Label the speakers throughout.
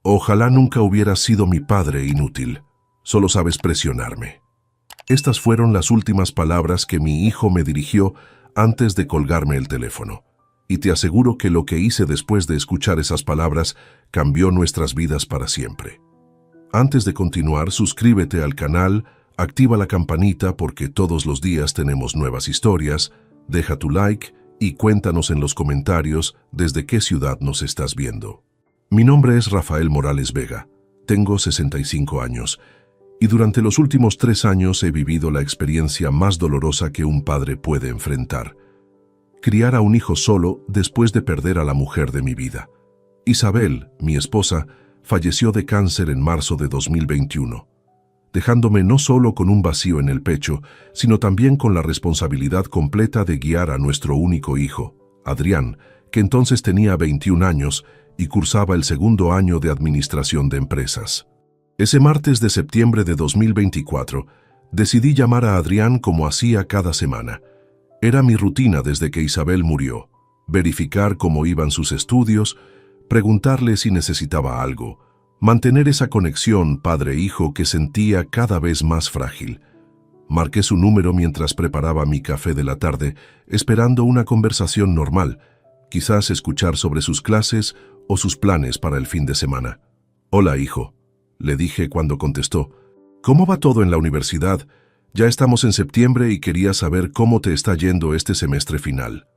Speaker 1: Ojalá nunca hubieras sido mi padre inútil. Solo sabes presionarme. Estas fueron las últimas palabras que mi hijo me dirigió antes de colgarme el teléfono. Y te aseguro que lo que hice después de escuchar esas palabras cambió nuestras vidas para siempre. Antes de continuar, suscríbete al canal, activa la campanita porque todos los días tenemos nuevas historias, deja tu like y cuéntanos en los comentarios desde qué ciudad nos estás viendo. Mi nombre es Rafael Morales Vega, tengo 65 años y durante los últimos 3 años he vivido la experiencia más dolorosa que un padre puede enfrentar. Criar a un hijo solo después de perder a la mujer de mi vida. Isabel, mi esposa, falleció de cáncer en marzo de 2021, dejándome no solo con un vacío en el pecho, sino también con la responsabilidad completa de guiar a nuestro único hijo, Adrián, que entonces tenía 21 años y cursaba el 2º año de Administración de Empresas. Ese martes de septiembre de 2024, decidí llamar a Adrián como hacía cada semana. Era mi rutina desde que Isabel murió, verificar cómo iban sus estudios, preguntarle si necesitaba algo, mantener esa conexión padre-hijo que sentía cada vez más frágil. Marqué su número mientras preparaba mi café de la tarde, esperando una conversación normal, quizás escuchar sobre sus clases o sus planes para el fin de semana. «Hola, hijo», le dije cuando contestó. «¿Cómo va todo en la universidad? Ya estamos en septiembre y quería saber cómo te está yendo este semestre final».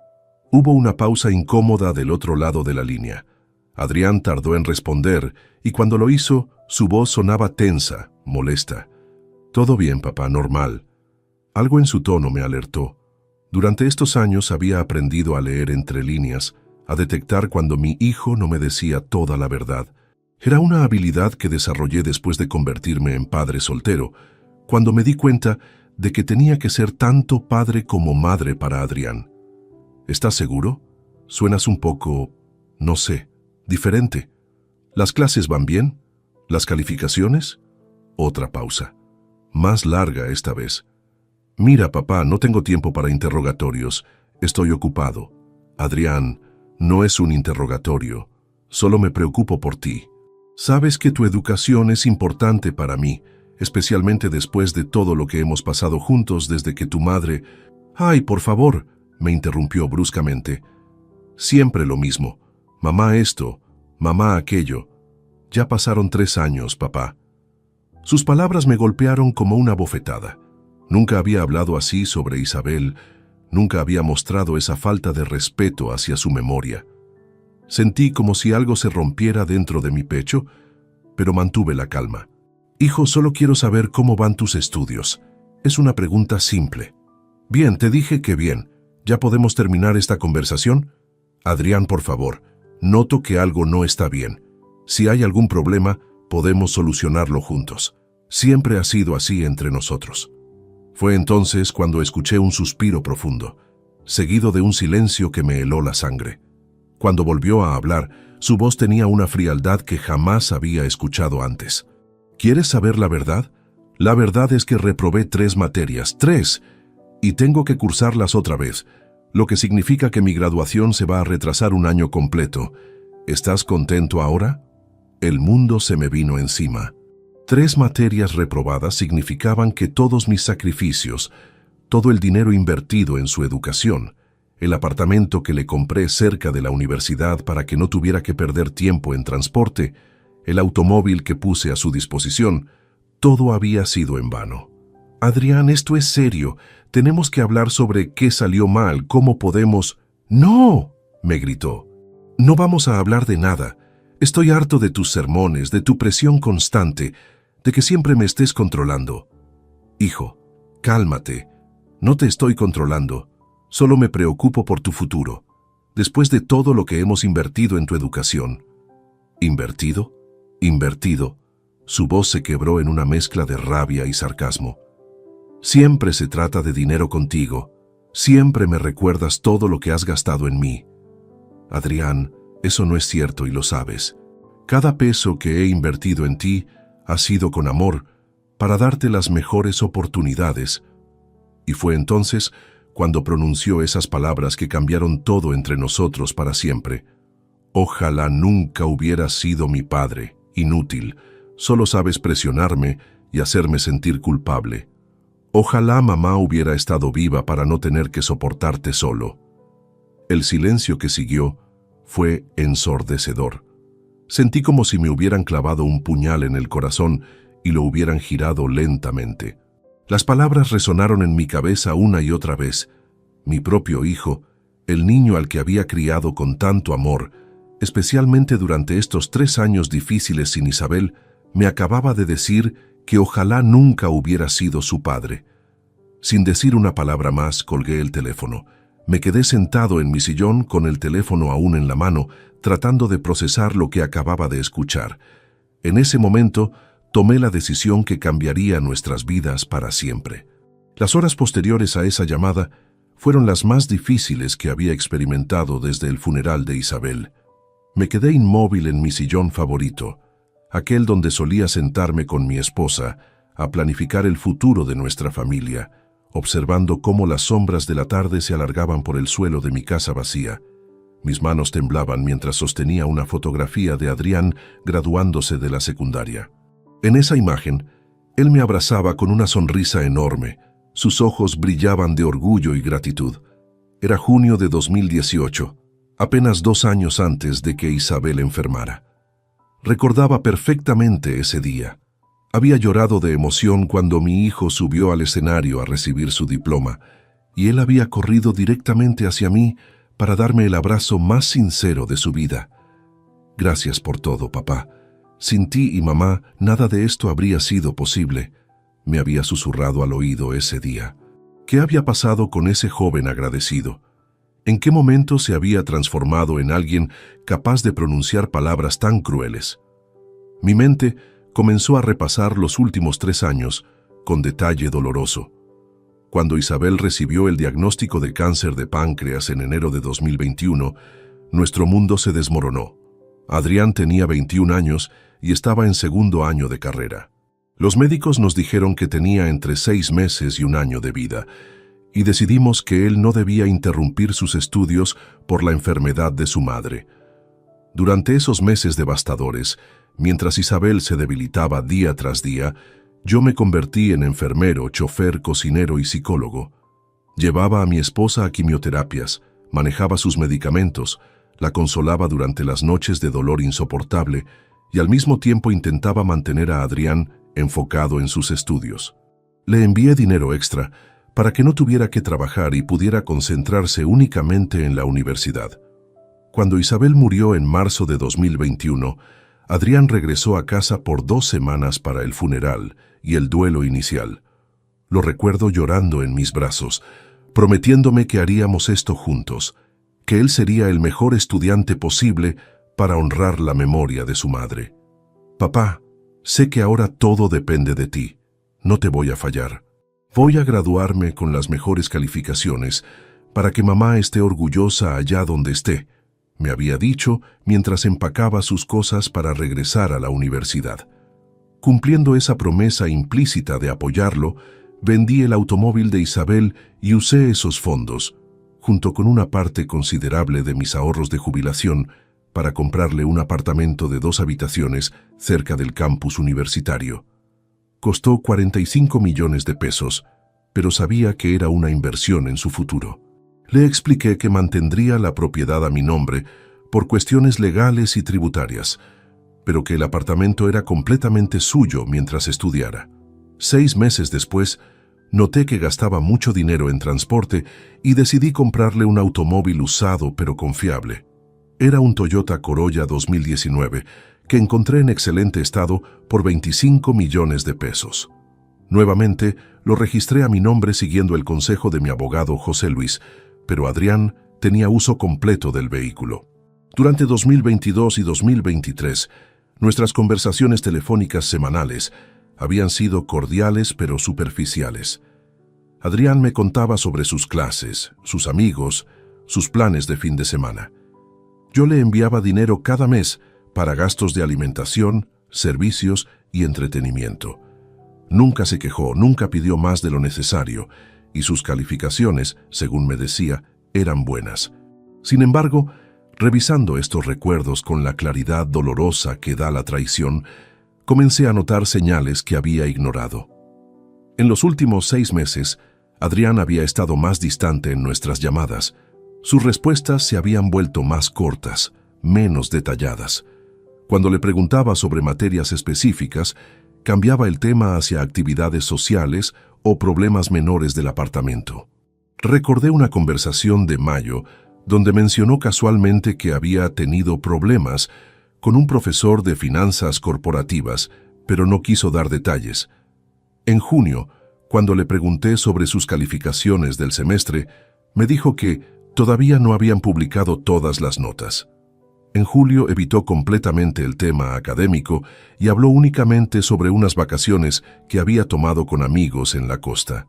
Speaker 1: Hubo una pausa incómoda del otro lado de la línea. Adrián tardó en responder y cuando lo hizo, su voz sonaba tensa, molesta. «Todo bien, papá, normal». Algo en su tono me alertó. Durante estos años había aprendido a leer entre líneas, a detectar cuando mi hijo no me decía toda la verdad. Era una habilidad que desarrollé después de convertirme en padre soltero, cuando me di cuenta de que tenía que ser tanto padre como madre para Adrián. «¿Estás seguro? Suenas un poco, no sé, diferente. ¿Las clases van bien? ¿Las calificaciones?» Otra pausa, más larga esta vez. «Mira, papá, no tengo tiempo para interrogatorios. Estoy ocupado». «Adrián, no es un interrogatorio. Solo me preocupo por ti. Sabes que tu educación es importante para mí, especialmente después de todo lo que hemos pasado juntos desde que tu madre...» «Ay, por favor», me interrumpió bruscamente. «Siempre lo mismo. Mamá esto, mamá aquello. Ya pasaron 3 años, papá». Sus palabras me golpearon como una bofetada. Nunca había hablado así sobre Isabel, nunca había mostrado esa falta de respeto hacia su memoria. Sentí como si algo se rompiera dentro de mi pecho, pero mantuve la calma. «Hijo, solo quiero saber cómo van tus estudios. Es una pregunta simple». «Bien, te dije que bien. ¿Ya podemos terminar esta conversación?» «Adrián, por favor, noto que algo no está bien. Si hay algún problema, podemos solucionarlo juntos. Siempre ha sido así entre nosotros». Fue entonces cuando escuché un suspiro profundo, seguido de un silencio que me heló la sangre. Cuando volvió a hablar, su voz tenía una frialdad que jamás había escuchado antes. «¿Quieres saber la verdad? La verdad es que reprobé 3 materias, 3, y tengo que cursarlas otra vez, lo que significa que mi graduación se va a retrasar un año completo. ¿Estás contento ahora?» El mundo se me vino encima. 3 materias reprobadas significaban que todos mis sacrificios, todo el dinero invertido en su educación, el apartamento que le compré cerca de la universidad para que no tuviera que perder tiempo en transporte, el automóvil que puse a su disposición, todo había sido en vano. «Adrián, esto es serio. Tenemos que hablar sobre qué salió mal, cómo podemos...» «¡No!», me gritó. «No vamos a hablar de nada. Estoy harto de tus sermones, de tu presión constante, de que siempre me estés controlando». «Hijo, cálmate. No te estoy controlando. Solo me preocupo por tu futuro. Después de todo lo que hemos invertido en tu educación». «¿Invertido? ¿Invertido?». Su voz se quebró en una mezcla de rabia y sarcasmo. «Siempre se trata de dinero contigo. Siempre me recuerdas todo lo que has gastado en mí». «Adrián, eso no es cierto y lo sabes. Cada peso que he invertido en ti ha sido con amor para darte las mejores oportunidades». Y fue entonces cuando pronunció esas palabras que cambiaron todo entre nosotros para siempre. «Ojalá nunca hubieras sido mi padre». inútil, solo sabes presionarme y hacerme sentir culpable. Ojalá mamá hubiera estado viva para no tener que soportarte solo. El silencio que siguió fue ensordecedor. Sentí como si me hubieran clavado un puñal en el corazón y lo hubieran girado lentamente. Las palabras resonaron en mi cabeza una y otra vez. Mi propio hijo, el niño al que había criado con tanto amor, especialmente durante estos 3 años difíciles sin Isabel, me acababa de decir que ojalá nunca hubiera sido su padre. Sin decir una palabra más, colgué el teléfono. Me quedé sentado en mi sillón con el teléfono aún en la mano, tratando de procesar lo que acababa de escuchar. En ese momento, tomé la decisión que cambiaría nuestras vidas para siempre. Las horas posteriores a esa llamada fueron las más difíciles que había experimentado desde el funeral de Isabel. Me quedé inmóvil en mi sillón favorito, aquel donde solía sentarme con mi esposa a planificar el futuro de nuestra familia, observando cómo las sombras de la tarde se alargaban por el suelo de mi casa vacía. Mis manos temblaban mientras sostenía una fotografía de Adrián graduándose de la secundaria. En esa imagen, él me abrazaba con una sonrisa enorme. Sus ojos brillaban de orgullo y gratitud. Era junio de 2018, apenas 2 años antes de que Isabel enfermara. Recordaba perfectamente ese día. Había llorado de emoción cuando mi hijo subió al escenario a recibir su diploma, y él había corrido directamente hacia mí para darme el abrazo más sincero de su vida. Gracias por todo, papá. Sin ti y mamá, nada de esto habría sido posible, me había susurrado al oído ese día. ¿Qué había pasado con ese joven agradecido? ¿En qué momento se había transformado en alguien capaz de pronunciar palabras tan crueles? Mi mente comenzó a repasar los últimos 3 años con detalle doloroso. Cuando Isabel recibió el diagnóstico de cáncer de páncreas en enero de 2021, nuestro mundo se desmoronó. Adrián tenía 21 años y estaba en 2º año de carrera. Los médicos nos dijeron que tenía entre 6 meses y 1 año de vida, y decidimos que él no debía interrumpir sus estudios por la enfermedad de su madre. Durante esos meses devastadores, mientras Isabel se debilitaba día tras día, yo me convertí en enfermero, chofer, cocinero y psicólogo. Llevaba a mi esposa a quimioterapias, manejaba sus medicamentos, la consolaba durante las noches de dolor insoportable y al mismo tiempo intentaba mantener a Adrián enfocado en sus estudios. Le envié dinero extra para que no tuviera que trabajar y pudiera concentrarse únicamente en la universidad. Cuando Isabel murió en marzo de 2021, Adrián regresó a casa por 2 semanas para el funeral y el duelo inicial. Lo recuerdo llorando en mis brazos, prometiéndome que haríamos esto juntos, que él sería el mejor estudiante posible para honrar la memoria de su madre. Papá, sé que ahora todo depende de ti. No te voy a fallar. Voy a graduarme con las mejores calificaciones para que mamá esté orgullosa allá donde esté, me había dicho mientras empacaba sus cosas para regresar a la universidad. Cumpliendo esa promesa implícita de apoyarlo, vendí el automóvil de Isabel y usé esos fondos, junto con una parte considerable de mis ahorros de jubilación, para comprarle un apartamento de 2 habitaciones cerca del campus universitario. Costó 45 millones de pesos, pero sabía que era una inversión en su futuro. Le expliqué que mantendría la propiedad a mi nombre por cuestiones legales y tributarias, pero que el apartamento era completamente suyo mientras estudiara. 6 meses después, noté que gastaba mucho dinero en transporte y decidí comprarle un automóvil usado pero confiable. Era un Toyota Corolla 2019 que encontré en excelente estado por 25 millones de pesos. Nuevamente, lo registré a mi nombre siguiendo el consejo de mi abogado José Luis, pero Adrián tenía uso completo del vehículo. Durante 2022 y 2023, nuestras conversaciones telefónicas semanales habían sido cordiales pero superficiales. Adrián me contaba sobre sus clases, sus amigos, sus planes de fin de semana. Yo le enviaba dinero cada mes para gastos de alimentación, servicios y entretenimiento. Nunca se quejó, nunca pidió más de lo necesario, y sus calificaciones, según me decía, eran buenas. Sin embargo, Revisando estos recuerdos con la claridad dolorosa que da la traición, comencé a notar señales que había ignorado. En los últimos 6 meses, Adrián había estado más distante en nuestras llamadas. Sus respuestas se habían vuelto más cortas, menos detalladas. Cuando le preguntaba sobre materias específicas, cambiaba el tema hacia actividades sociales o problemas menores del apartamento. Recordé una conversación de mayo donde mencionó casualmente que había tenido problemas con un profesor de finanzas corporativas, pero no quiso dar detalles. En junio, cuando le pregunté sobre sus calificaciones del semestre, me dijo que todavía no habían publicado todas las notas. En julio evitó completamente el tema académico y habló únicamente sobre unas vacaciones que había tomado con amigos en la costa.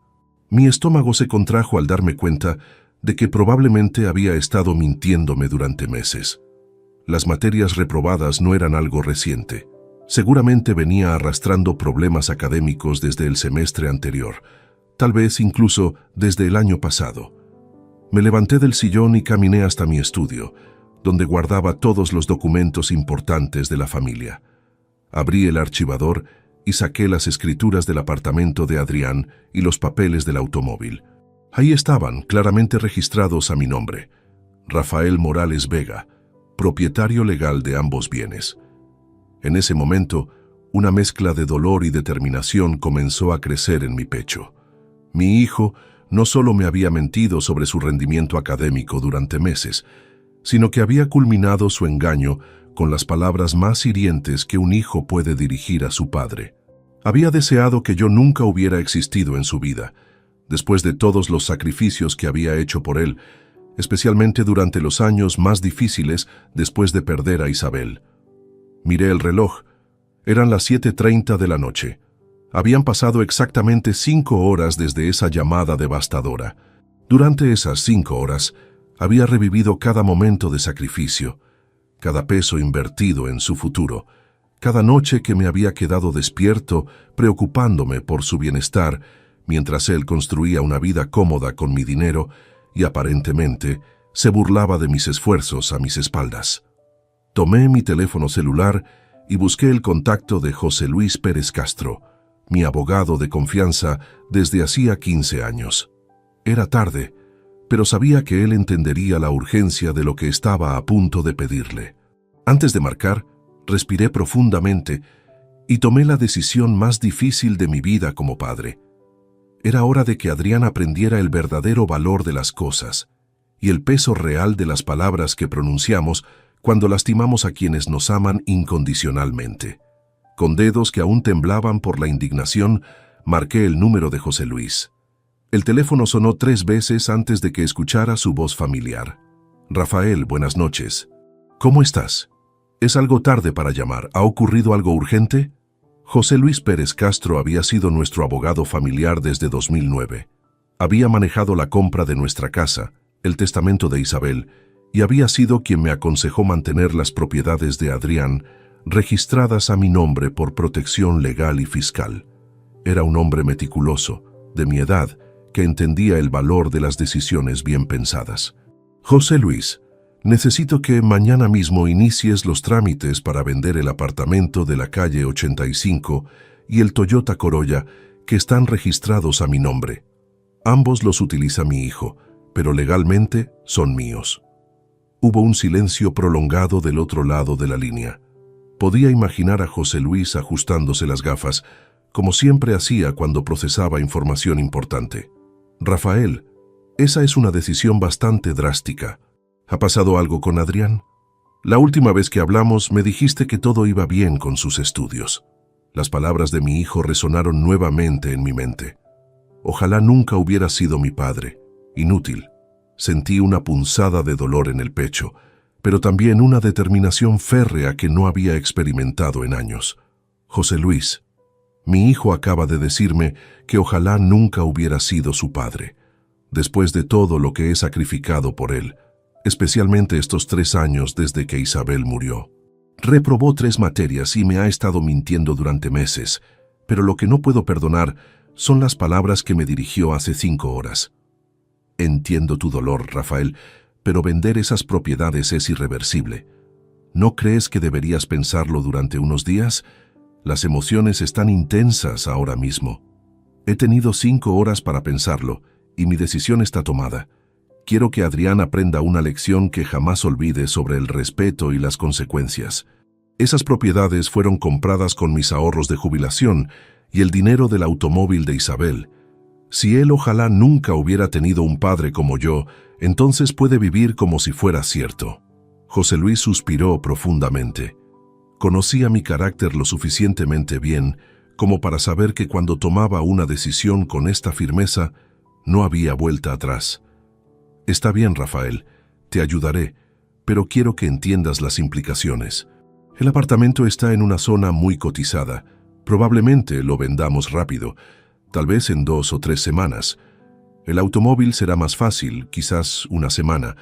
Speaker 1: Mi estómago se contrajo al darme cuenta de que probablemente había estado mintiéndome durante meses. Las materias reprobadas no eran algo reciente. Seguramente venía arrastrando problemas académicos desde el semestre anterior, tal vez incluso desde el año pasado. Me levanté del sillón y caminé hasta mi estudio, donde guardaba todos los documentos importantes de la familia. Abrí el archivador y saqué las escrituras del apartamento de Adrián y los papeles del automóvil. Ahí estaban, claramente registrados a mi nombre: Rafael Morales Vega, propietario legal de ambos bienes. En ese momento, una mezcla de dolor y determinación comenzó a crecer en mi pecho. Mi hijo no solo me había mentido sobre su rendimiento académico durante meses, sino que había culminado su engaño con las palabras más hirientes que un hijo puede dirigir a su padre. Había deseado que yo nunca hubiera existido en su vida, después de todos los sacrificios que había hecho por él, especialmente durante los años más difíciles después de perder a Isabel. Miré el reloj. Eran las 7:30 de la noche. Habían pasado exactamente 5 horas desde esa llamada devastadora. Durante esas 5 horas, había revivido cada momento de sacrificio, cada peso invertido en su futuro, cada noche que me había quedado despierto preocupándome por su bienestar, mientras él construía una vida cómoda con mi dinero y aparentemente se burlaba de mis esfuerzos a mis espaldas. Tomé mi teléfono celular y busqué el contacto de José Luis Pérez Castro, mi abogado de confianza desde hacía 15 años. Era tarde, pero sabía que él entendería la urgencia de lo que estaba a punto de pedirle. Antes de marcar, respiré profundamente y tomé la decisión más difícil de mi vida como padre. Era hora de que Adrián aprendiera el verdadero valor de las cosas y el peso real de las palabras que pronunciamos cuando lastimamos a quienes nos aman incondicionalmente. Con dedos que aún temblaban por la indignación, marqué el número de José Luis. El teléfono sonó 3 veces antes de que escuchara su voz familiar. Rafael, buenas noches. ¿Cómo estás? Es algo tarde para llamar. ¿Ha ocurrido algo urgente? José Luis Pérez Castro había sido nuestro abogado familiar desde 2009. Había manejado la compra de nuestra casa, el testamento de Isabel, y había sido quien me aconsejó mantener las propiedades de Adrián registradas a mi nombre por protección legal y fiscal. Era un hombre meticuloso, de mi edad, que entendía el valor de las decisiones bien pensadas. José Luis, necesito que mañana mismo inicies los trámites para vender el apartamento de la calle 85 y el Toyota Corolla que están registrados a mi nombre. Ambos los utiliza mi hijo, pero legalmente son míos. Hubo un silencio prolongado del otro lado de la línea. Podía imaginar a José Luis ajustándose las gafas, como siempre hacía cuando procesaba información importante. Rafael, esa es una decisión bastante drástica. ¿Ha pasado algo con Adrián? La última vez que hablamos me dijiste que todo iba bien con sus estudios. Las palabras de mi hijo resonaron nuevamente en mi mente. Ojalá nunca hubiera sido mi padre. Inútil. Sentí una punzada de dolor en el pecho, pero también una determinación férrea que no había experimentado en años. José Luis, mi hijo acaba de decirme que ojalá nunca hubiera sido su padre, después de todo lo que he sacrificado por él, especialmente estos 3 años desde que Isabel murió. Reprobó 3 materias y me ha estado mintiendo durante meses, pero lo que no puedo perdonar son las palabras que me dirigió hace 5 horas. Entiendo tu dolor, Rafael, pero vender esas propiedades es irreversible. ¿No crees que deberías pensarlo durante unos días? Las emociones están intensas ahora mismo. He tenido 5 horas para pensarlo y mi decisión está tomada. Quiero que Adrián aprenda una lección que jamás olvide sobre el respeto y las consecuencias. Esas propiedades fueron compradas con mis ahorros de jubilación y el dinero del automóvil de Isabel. Si él ojalá nunca hubiera tenido un padre como yo, entonces puede vivir como si fuera cierto. José Luis suspiró profundamente. Conocía mi carácter lo suficientemente bien como para saber que cuando tomaba una decisión con esta firmeza, no había vuelta atrás. Está bien, Rafael, te ayudaré, pero quiero que entiendas las implicaciones. El apartamento está en una zona muy cotizada. Probablemente lo vendamos rápido, tal vez en 2 o 3 semanas. El automóvil será más fácil, quizás una semana.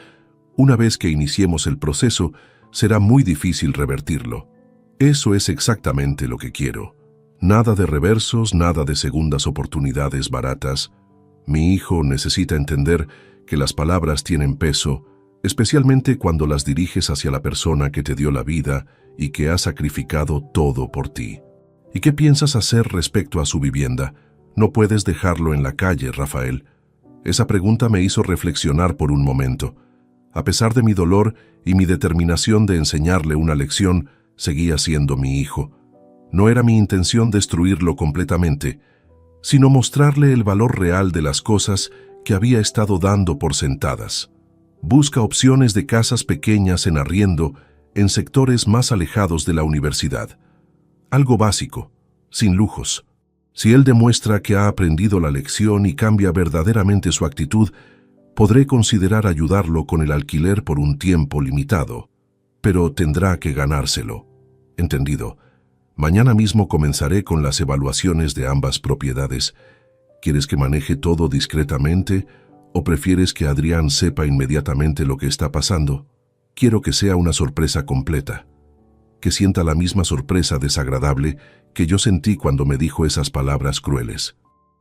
Speaker 1: Una vez que iniciemos el proceso, será muy difícil revertirlo. Eso es exactamente lo que quiero. Nada de reversos, nada de segundas oportunidades baratas. Mi hijo necesita entender que las palabras tienen peso, especialmente cuando las diriges hacia la persona que te dio la vida y que ha sacrificado todo por ti. ¿Y qué piensas hacer respecto a su vivienda? No puedes dejarlo en la calle, Rafael. Esa pregunta me hizo reflexionar por un momento. A pesar de mi dolor y mi determinación de enseñarle una lección, seguía siendo mi hijo. No era mi intención destruirlo completamente, sino mostrarle el valor real de las cosas que había estado dando por sentadas. Busca opciones de casas pequeñas en arriendo en sectores más alejados de la universidad. Algo básico, sin lujos. Si él demuestra que ha aprendido la lección y cambia verdaderamente su actitud, podré considerar ayudarlo con el alquiler por un tiempo limitado, pero tendrá que ganárselo. Entendido. Mañana mismo comenzaré con las evaluaciones de ambas propiedades. ¿Quieres que maneje todo discretamente o prefieres que Adrián sepa inmediatamente lo que está pasando? Quiero que sea una sorpresa completa, que sienta la misma sorpresa desagradable que yo sentí cuando me dijo esas palabras crueles.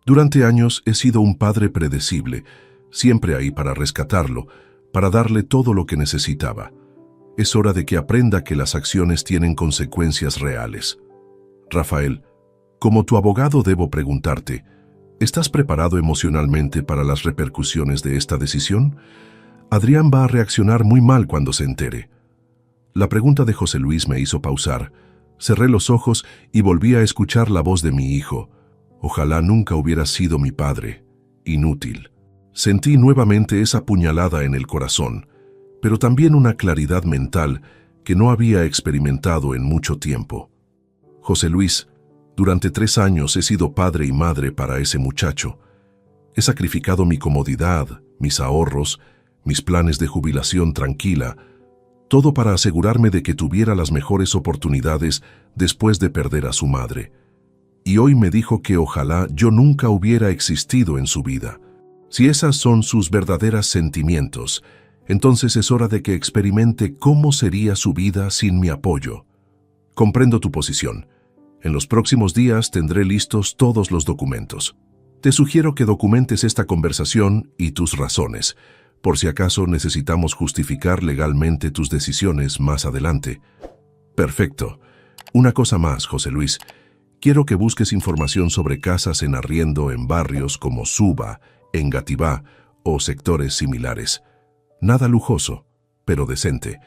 Speaker 1: Durante años he sido un padre predecible, siempre ahí para rescatarlo, para darle todo lo que necesitaba. Es hora de que aprenda que las acciones tienen consecuencias reales. Rafael, como tu abogado debo preguntarte, ¿estás preparado emocionalmente para las repercusiones de esta decisión? Adrián va a reaccionar muy mal cuando se entere. La pregunta de José Luis me hizo pausar. Cerré los ojos y volví a escuchar la voz de mi hijo. Ojalá nunca hubiera sido mi padre. Inútil. Sentí nuevamente esa puñalada en el corazón, pero también una claridad mental que no había experimentado en mucho tiempo. José Luis, durante 3 años he sido padre y madre para ese muchacho. He sacrificado mi comodidad, mis ahorros, mis planes de jubilación tranquila, todo para asegurarme de que tuviera las mejores oportunidades después de perder a su madre. Y hoy me dijo que ojalá yo nunca hubiera existido en su vida. Si esas son sus verdaderos sentimientos, entonces es hora de que experimente cómo sería su vida sin mi apoyo. Comprendo tu posición. En los próximos días tendré listos todos los documentos. Te sugiero que documentes esta conversación y tus razones, por si acaso necesitamos justificar legalmente tus decisiones más adelante. Perfecto. Una cosa más, José Luis. Quiero que busques información sobre casas en arriendo en barrios como Suba, Engativá o sectores similares. Nada lujoso, pero decente.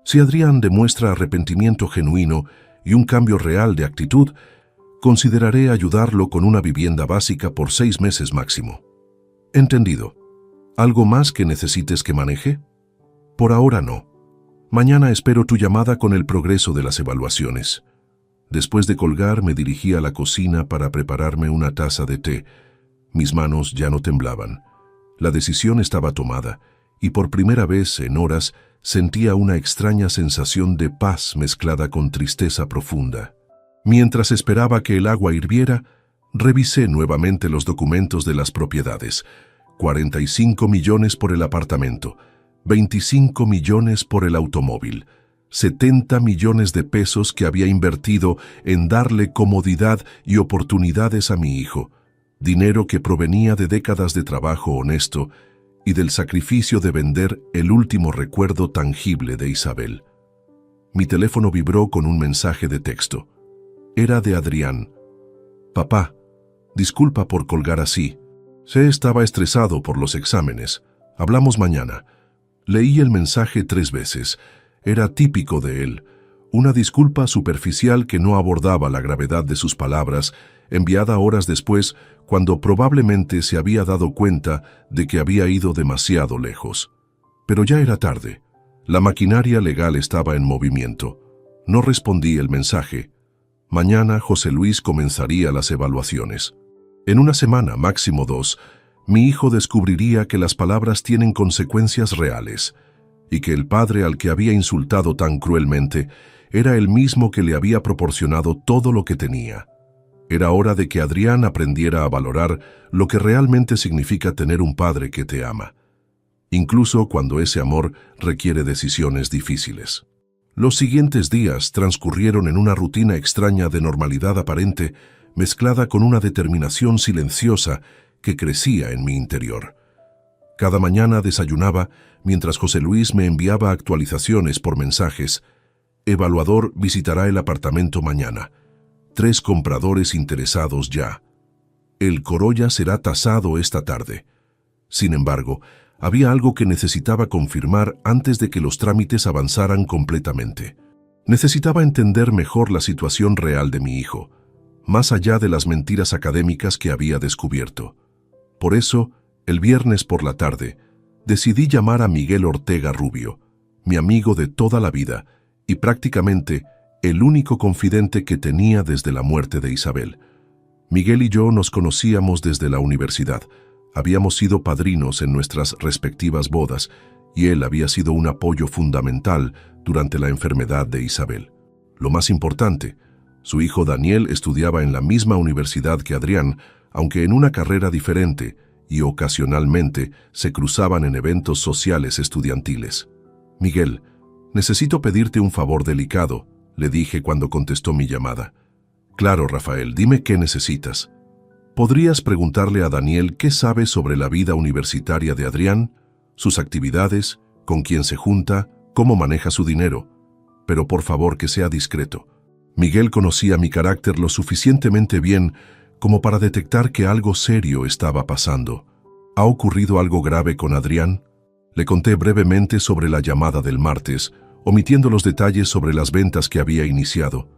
Speaker 1: Si Adrián demuestra arrepentimiento genuino y un cambio real de actitud, consideraré ayudarlo con una vivienda básica por 6 meses máximo. Entendido. ¿Algo más que necesites que maneje? Por ahora no. Mañana espero tu llamada con el progreso de las evaluaciones. Después de colgar, me dirigí a la cocina para prepararme una taza de té. Mis manos ya no temblaban. La decisión estaba tomada, y por primera vez en horas sentía una extraña sensación de paz mezclada con tristeza profunda. Mientras esperaba que el agua hirviera, revisé nuevamente los documentos de las propiedades. 45 millones por el apartamento, 25 millones por el automóvil, 70 millones de pesos que había invertido en darle comodidad y oportunidades a mi hijo, dinero que provenía de décadas de trabajo honesto y del sacrificio de vender el último recuerdo tangible de Isabel. Mi teléfono vibró con un mensaje de texto. Era de Adrián. Papá, disculpa por colgar así. Estaba estresado por los exámenes. Hablamos mañana. Leí el mensaje 3 veces. Era típico de él. Una disculpa superficial que no abordaba la gravedad de sus palabras, enviada horas después, cuando probablemente se había dado cuenta de que había ido demasiado lejos. Pero ya era tarde. La maquinaria legal estaba en movimiento. No respondí el mensaje. Mañana José Luis comenzaría las evaluaciones. En una semana, máximo 2, mi hijo descubriría que las palabras tienen consecuencias reales y que el padre al que había insultado tan cruelmente era el mismo que le había proporcionado todo lo que tenía. Era hora de que Adrián aprendiera a valorar lo que realmente significa tener un padre que te ama, incluso cuando ese amor requiere decisiones difíciles. Los siguientes días transcurrieron en una rutina extraña de normalidad aparente, mezclada con una determinación silenciosa que crecía en mi interior. Cada mañana desayunaba mientras José Luis me enviaba actualizaciones por mensajes. Evaluador visitará el apartamento mañana. 3 compradores interesados ya. El Corolla será tasado esta tarde. Sin embargo, había algo que necesitaba confirmar antes de que los trámites avanzaran completamente. Necesitaba entender mejor la situación real de mi hijo, más allá de las mentiras académicas que había descubierto. Por eso, el viernes por la tarde, decidí llamar a Miguel Ortega Rubio, mi amigo de toda la vida y prácticamente el único confidente que tenía desde la muerte de Isabel. Miguel y yo nos conocíamos desde la universidad. Habíamos sido padrinos en nuestras respectivas bodas y él había sido un apoyo fundamental durante la enfermedad de Isabel. Lo más importante, su hijo Daniel estudiaba en la misma universidad que Adrián, aunque en una carrera diferente, y ocasionalmente se cruzaban en eventos sociales estudiantiles. Miguel, necesito pedirte un favor delicado, le dije cuando contestó mi llamada. Claro, Rafael, dime qué necesitas. ¿Podrías preguntarle a Daniel qué sabe sobre la vida universitaria de Adrián, sus actividades, con quién se junta, cómo maneja su dinero? Pero por favor que sea discreto. Miguel conocía mi carácter lo suficientemente bien como para detectar que algo serio estaba pasando. ¿Ha ocurrido algo grave con Adrián? Le conté brevemente sobre la llamada del martes, omitiendo los detalles sobre las ventas que había iniciado.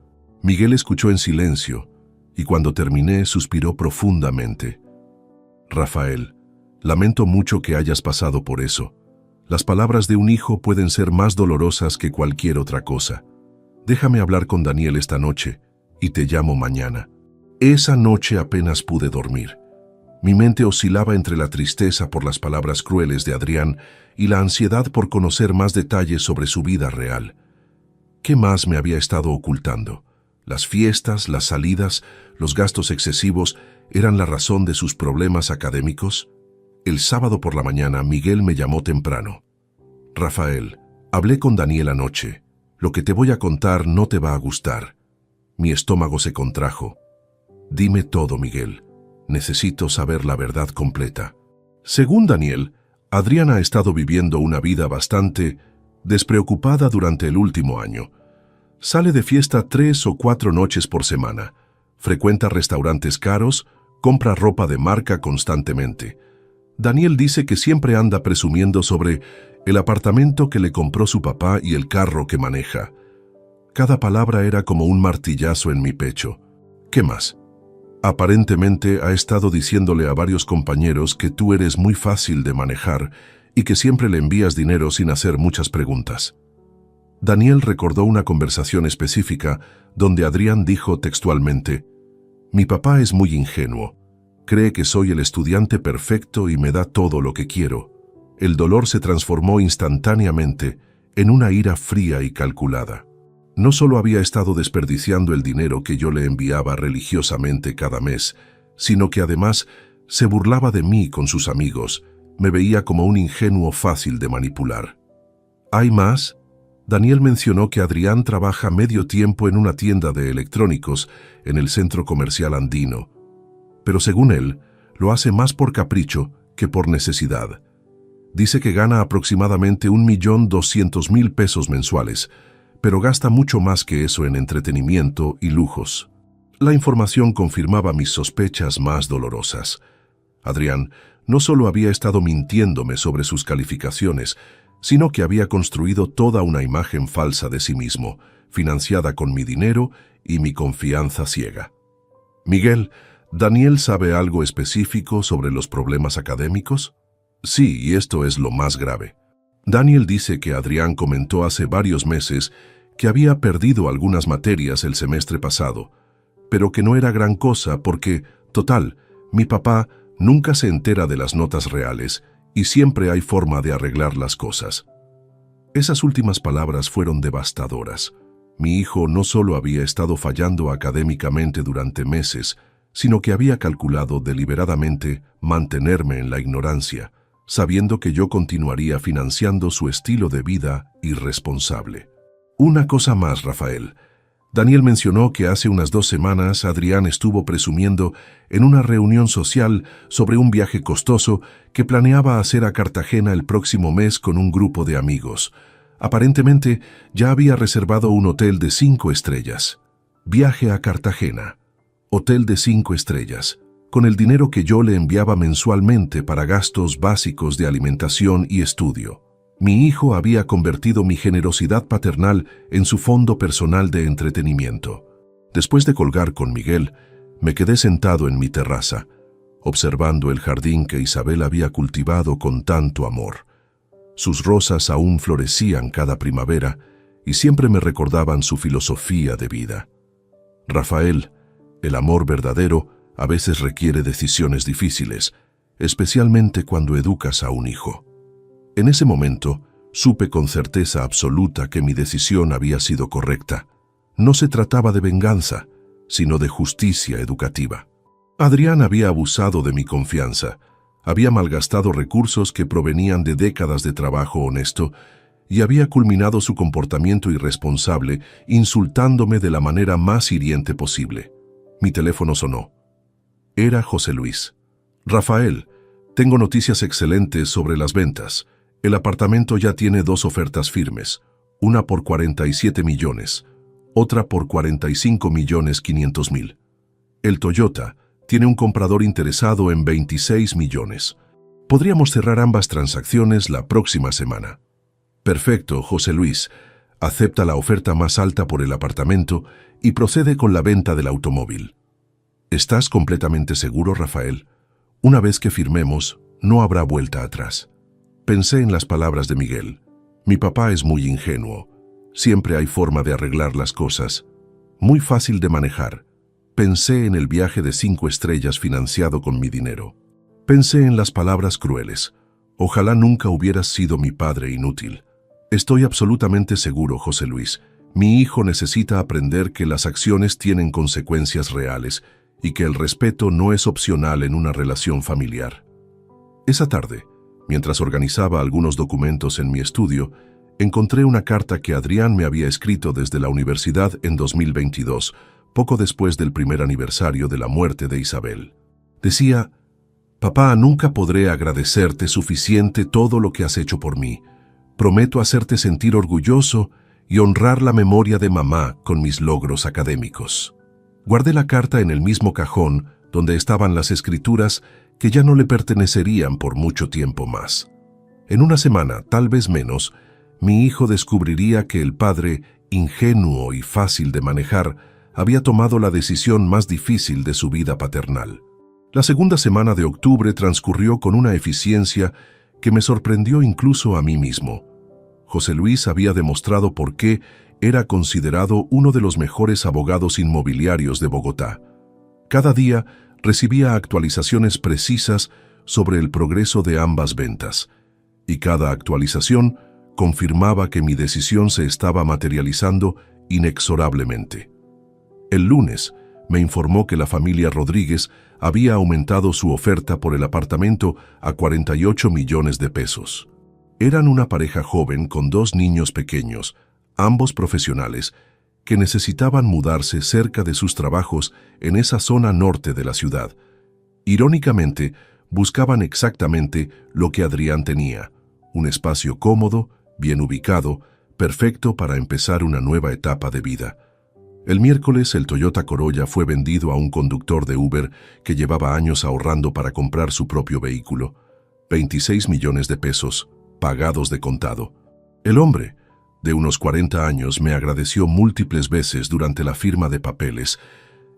Speaker 1: Miguel escuchó en silencio, y cuando terminé suspiró profundamente. Rafael, lamento mucho que hayas pasado por eso. Las palabras de un hijo pueden ser más dolorosas que cualquier otra cosa. Déjame hablar con Daniel esta noche, y te llamo mañana. Esa noche apenas pude dormir. Mi mente oscilaba entre la tristeza por las palabras crueles de Adrián y la ansiedad por conocer más detalles sobre su vida real. ¿Qué más me había estado ocultando? Las fiestas, las salidas, los gastos excesivos eran la razón de sus problemas académicos. El sábado por la mañana Miguel me llamó temprano. Rafael, hablé con Daniel anoche. Lo que te voy a contar no te va a gustar. Mi estómago se contrajo. Dime todo, Miguel. Necesito saber la verdad completa. Según Daniel, Adrián ha estado viviendo una vida bastante despreocupada durante el último año. Sale de fiesta 3 o 4 noches por semana. Frecuenta restaurantes caros, compra ropa de marca constantemente. Daniel dice que siempre anda presumiendo sobre el apartamento que le compró su papá y el carro que maneja. Cada palabra era como un martillazo en mi pecho. ¿Qué más? Aparentemente ha estado diciéndole a varios compañeros que tú eres muy fácil de manejar y que siempre le envías dinero sin hacer muchas preguntas. Daniel recordó una conversación específica donde Adrián dijo textualmente: «Mi papá es muy ingenuo. Cree que soy el estudiante perfecto y me da todo lo que quiero». El dolor se transformó instantáneamente en una ira fría y calculada. No solo había estado desperdiciando el dinero que yo le enviaba religiosamente cada mes, sino que además se burlaba de mí con sus amigos, me veía como un ingenuo fácil de manipular. ¿Hay más? Daniel mencionó que Adrián trabaja medio tiempo en una tienda de electrónicos en el centro comercial andino, pero según él, lo hace más por capricho que por necesidad. Dice que gana aproximadamente 1.200.000 pesos mensuales, pero gasta mucho más que eso en entretenimiento y lujos. La información confirmaba mis sospechas más dolorosas. Adrián no solo había estado mintiéndome sobre sus calificaciones, sino que había construido toda una imagen falsa de sí mismo, financiada con mi dinero y mi confianza ciega. Miguel, ¿Daniel sabe algo específico sobre los problemas académicos? Sí, y esto es lo más grave. Daniel dice que Adrián comentó hace varios meses que había perdido algunas materias el semestre pasado, pero que no era gran cosa porque, total, mi papá nunca se entera de las notas reales y siempre hay forma de arreglar las cosas. Esas últimas palabras fueron devastadoras. Mi hijo no solo había estado fallando académicamente durante meses, sino que había calculado deliberadamente mantenerme en la ignorancia, sabiendo que yo continuaría financiando su estilo de vida irresponsable. Una cosa más, Rafael. Daniel mencionó que hace unas 2 semanas Adrián estuvo presumiendo en una reunión social sobre un viaje costoso que planeaba hacer a Cartagena el próximo mes con un grupo de amigos. Aparentemente ya había reservado un hotel de 5 estrellas. Viaje a Cartagena. Hotel de 5 estrellas. Con el dinero que yo le enviaba mensualmente para gastos básicos de alimentación y estudio. Mi hijo había convertido mi generosidad paternal en su fondo personal de entretenimiento. Después de colgar con Miguel, me quedé sentado en mi terraza, observando el jardín que Isabel había cultivado con tanto amor. Sus rosas aún florecían cada primavera y siempre me recordaban su filosofía de vida. Rafael, el amor verdadero a veces requiere decisiones difíciles, especialmente cuando educas a un hijo. En ese momento, supe con certeza absoluta que mi decisión había sido correcta. No se trataba de venganza, sino de justicia educativa. Adrián había abusado de mi confianza, había malgastado recursos que provenían de décadas de trabajo honesto y había culminado su comportamiento irresponsable insultándome de la manera más hiriente posible. Mi teléfono sonó. Era José Luis. Rafael, tengo noticias excelentes sobre las ventas. El apartamento ya tiene 2 ofertas firmes, una por 47 millones, otra por 45.500.000. El Toyota tiene un comprador interesado en 26 millones. Podríamos cerrar ambas transacciones la próxima semana. Perfecto, José Luis. Acepta la oferta más alta por el apartamento y procede con la venta del automóvil. ¿Estás completamente seguro, Rafael? Una vez que firmemos, no habrá vuelta atrás. Pensé en las palabras de Miguel. Mi papá es muy ingenuo. Siempre hay forma de arreglar las cosas. Muy fácil de manejar. Pensé en el viaje de 5 estrellas financiado con mi dinero. Pensé en las palabras crueles. Ojalá nunca hubieras sido mi padre inútil. Estoy absolutamente seguro, José Luis. Mi hijo necesita aprender que las acciones tienen consecuencias reales y que el respeto no es opcional en una relación familiar. Esa tarde, mientras organizaba algunos documentos en mi estudio, encontré una carta que Adrián me había escrito desde la universidad en 2022, poco después del primer aniversario de la muerte de Isabel. Decía: «Papá, nunca podré agradecerte suficiente todo lo que has hecho por mí. Prometo hacerte sentir orgulloso y honrar la memoria de mamá con mis logros académicos». Guardé la carta en el mismo cajón donde estaban las escrituras que ya no le pertenecerían por mucho tiempo más. En una semana, tal vez menos, mi hijo descubriría que el padre, ingenuo y fácil de manejar, había tomado la decisión más difícil de su vida paternal. La segunda semana de octubre transcurrió con una eficiencia que me sorprendió incluso a mí mismo. José Luis había demostrado por qué era considerado uno de los mejores abogados inmobiliarios de Bogotá. Cada día recibía actualizaciones precisas sobre el progreso de ambas ventas, y cada actualización confirmaba que mi decisión se estaba materializando inexorablemente. El lunes me informó que la familia Rodríguez había aumentado su oferta por el apartamento a 48 millones de pesos. Eran una pareja joven con 2 niños pequeños, ambos profesionales, que necesitaban mudarse cerca de sus trabajos en esa zona norte de la ciudad. Irónicamente, buscaban exactamente lo que Adrián tenía: un espacio cómodo, bien ubicado, perfecto para empezar una nueva etapa de vida. El miércoles el Toyota Corolla fue vendido a un conductor de Uber que llevaba años ahorrando para comprar su propio vehículo. 26 millones de pesos, pagados de contado. El hombre, de unos 40 años, me agradeció múltiples veces durante la firma de papeles,